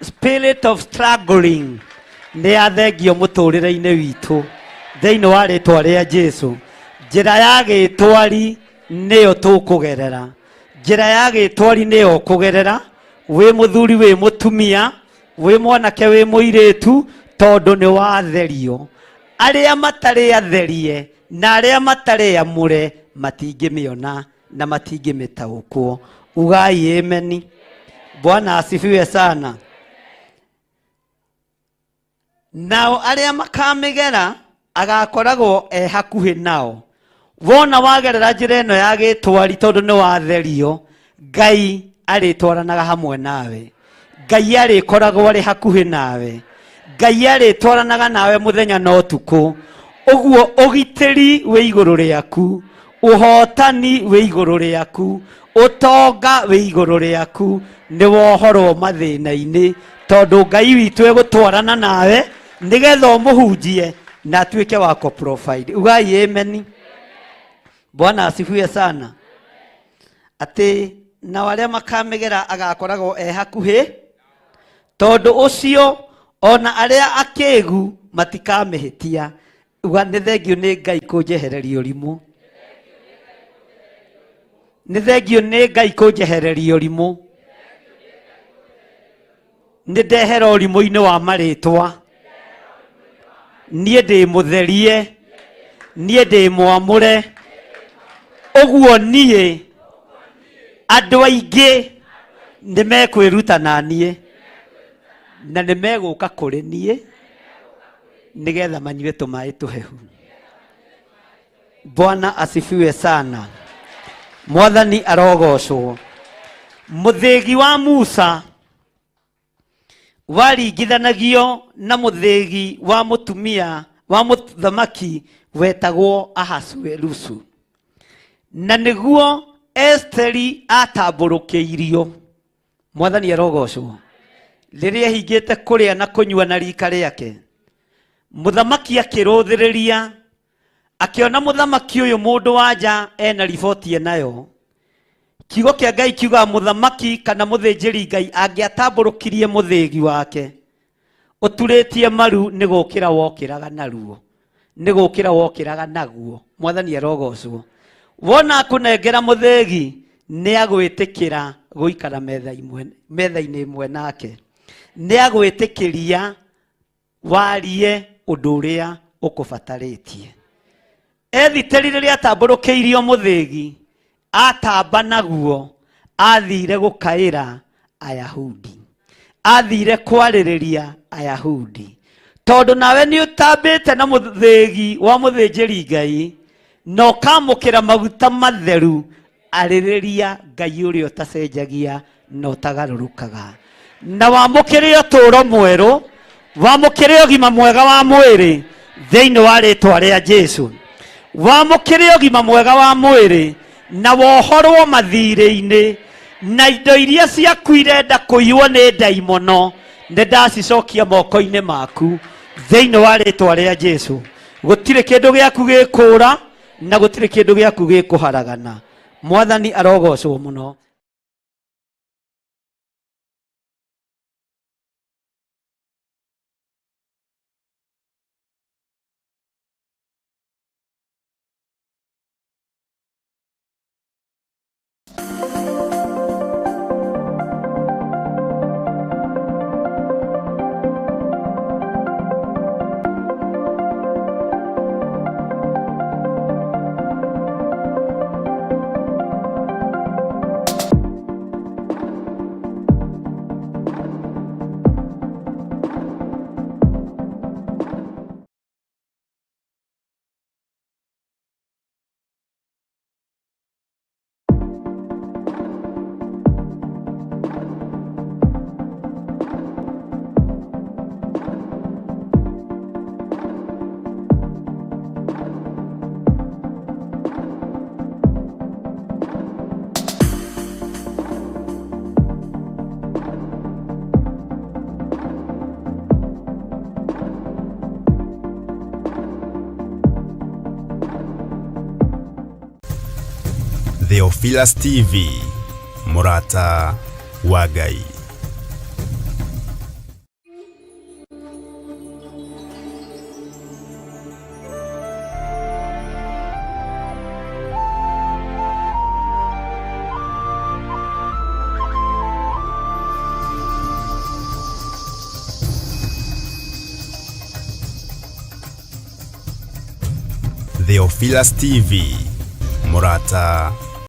Spirit of struggling nĩ yathengio mũtũrĩre-inĩ witũ thĩinĩ wa rĩtwa rĩa Jesu. Njĩra ya gĩtwari nĩyo tũkũgerera njĩra ya gĩtwari nĩyo kũgerera wĩ mũthuri wĩ mũtumia wĩ mwanake wĩ mũirĩtu tondũ nĩ watherio. Arĩa matarĩ atherie na arĩa matarĩ amũre matingĩmĩona na matingĩmĩtaũkwo. Ugai ameni. Bwana asifiwe sana. Nao arĩa makamĩgera agakoragwo hakuhĩ nao. Wona wagerera njĩra ĩno ya gĩtwari tondũ nĩ watherio Ngai arĩtwaranaga hamwe nawe. Ngai arĩkoragwo arĩ hakuhĩ nawe. Ngai arĩtwaranaga nawe mũthenya na ũtukũ. Ũguo ũgitĩri wĩ igũrũ rĩaku, ũhotani wĩ igũrũ rĩaku, ũtonga wĩ igũrũ rĩaku. Nĩ wohorwo mathĩna-inĩ tondũ Ngai witũ egũtwarana nawe nĩgetha ũmũhunjie na atuĩke wako profile. Ugai ameni. Bwana asifiwe sana. Atĩ na arĩa makamĩgera agakoragwo hakuhĩ tondũ ũcio ona arĩa akĩĩgu matikamĩhĩtia. Uga nĩ thengio nĩ Ngai kũnjehereria ũrimũ. Nĩ thengio nĩ Ngai kũnjehereria ũrimũ. Nĩ ndehera ũrimũ-inĩ wa marĩtwa. Niĩ ndĩ mũtherie. Niĩ ndĩ mwamũre. Ũguo niĩ andũ aingĩ nĩ mekwĩruta na niĩ na nĩ megũka kũrĩ niĩ nĩgetha manyue tũmaĩ tũhehu. Bwana asifiwe sana. Mwathani arogocwo. Mũthĩgi wa Musa waringithanagio na mũthĩgi wa mũtumia wa mũthamaki wetagwo Ahasuerusu. Na nĩguo Esteri atambũrũkĩirio. Mwathani arogocwo. Rĩrĩa hingĩte kũrĩa na kũnyua na rika rĩake, mũthamaki akĩrũthĩrĩria akĩona mũthamaki ũyũ mũndũ wanja ena riboti nayo. Kiugo kĩa Ngai kiuga mũthamaki kana mũthĩnjĩri Ngai angĩatambũrũkirie mũthĩgi wake ũturĩtie maru nĩ gũkĩra wokĩraga naruo, nĩ gũkĩra wokĩraga naguo. Mwathani arogocwo. Wona kũnengera mũthĩgi nĩ agwĩtĩkĩra gũikara metha-inĩ ĩmwe nake. Nĩ agwĩtĩkĩria warie ũndũ ũrĩa ũkũbatarĩtie. Ethitĩri rĩrĩa atambũrũkĩirio mũthĩgi atamba naguo athire gũkaĩra Ayahudi, athire kwarĩrĩria Ayahudi, tondũ nawe nĩ ũtambĩte na mũthĩgi wa mũthĩnjĩri Ngai na ũkamũkĩra maguta matheru, arĩrĩria Ngai ũrĩa ũtacenjagia na ũtagarũrũkaga, na wamũkĩre ũtũũro mwerũ, wamũkĩre ũgima mwega wa mwĩrĩ thĩinĩ wa rĩĩtwa rĩa Jesũ, wamũkĩre ũgima mwega wa mwĩrĩ na wohorwo mathirĩ-inĩ, na indo iria ciaku irenda kũiywo nĩ ndaimono nĩ ndacicokia moko-inĩ maku thĩinĩ wa rĩĩtwa rĩa Jesũ. Gũtirĩ kĩndũ gĩaku gĩkũũra na gũtirĩ kĩndũ gĩaku gĩkũharagana. Mwathani arogocwo mũno. Theophilus TV, Murata wa Ngai. Theophilus TV, Murata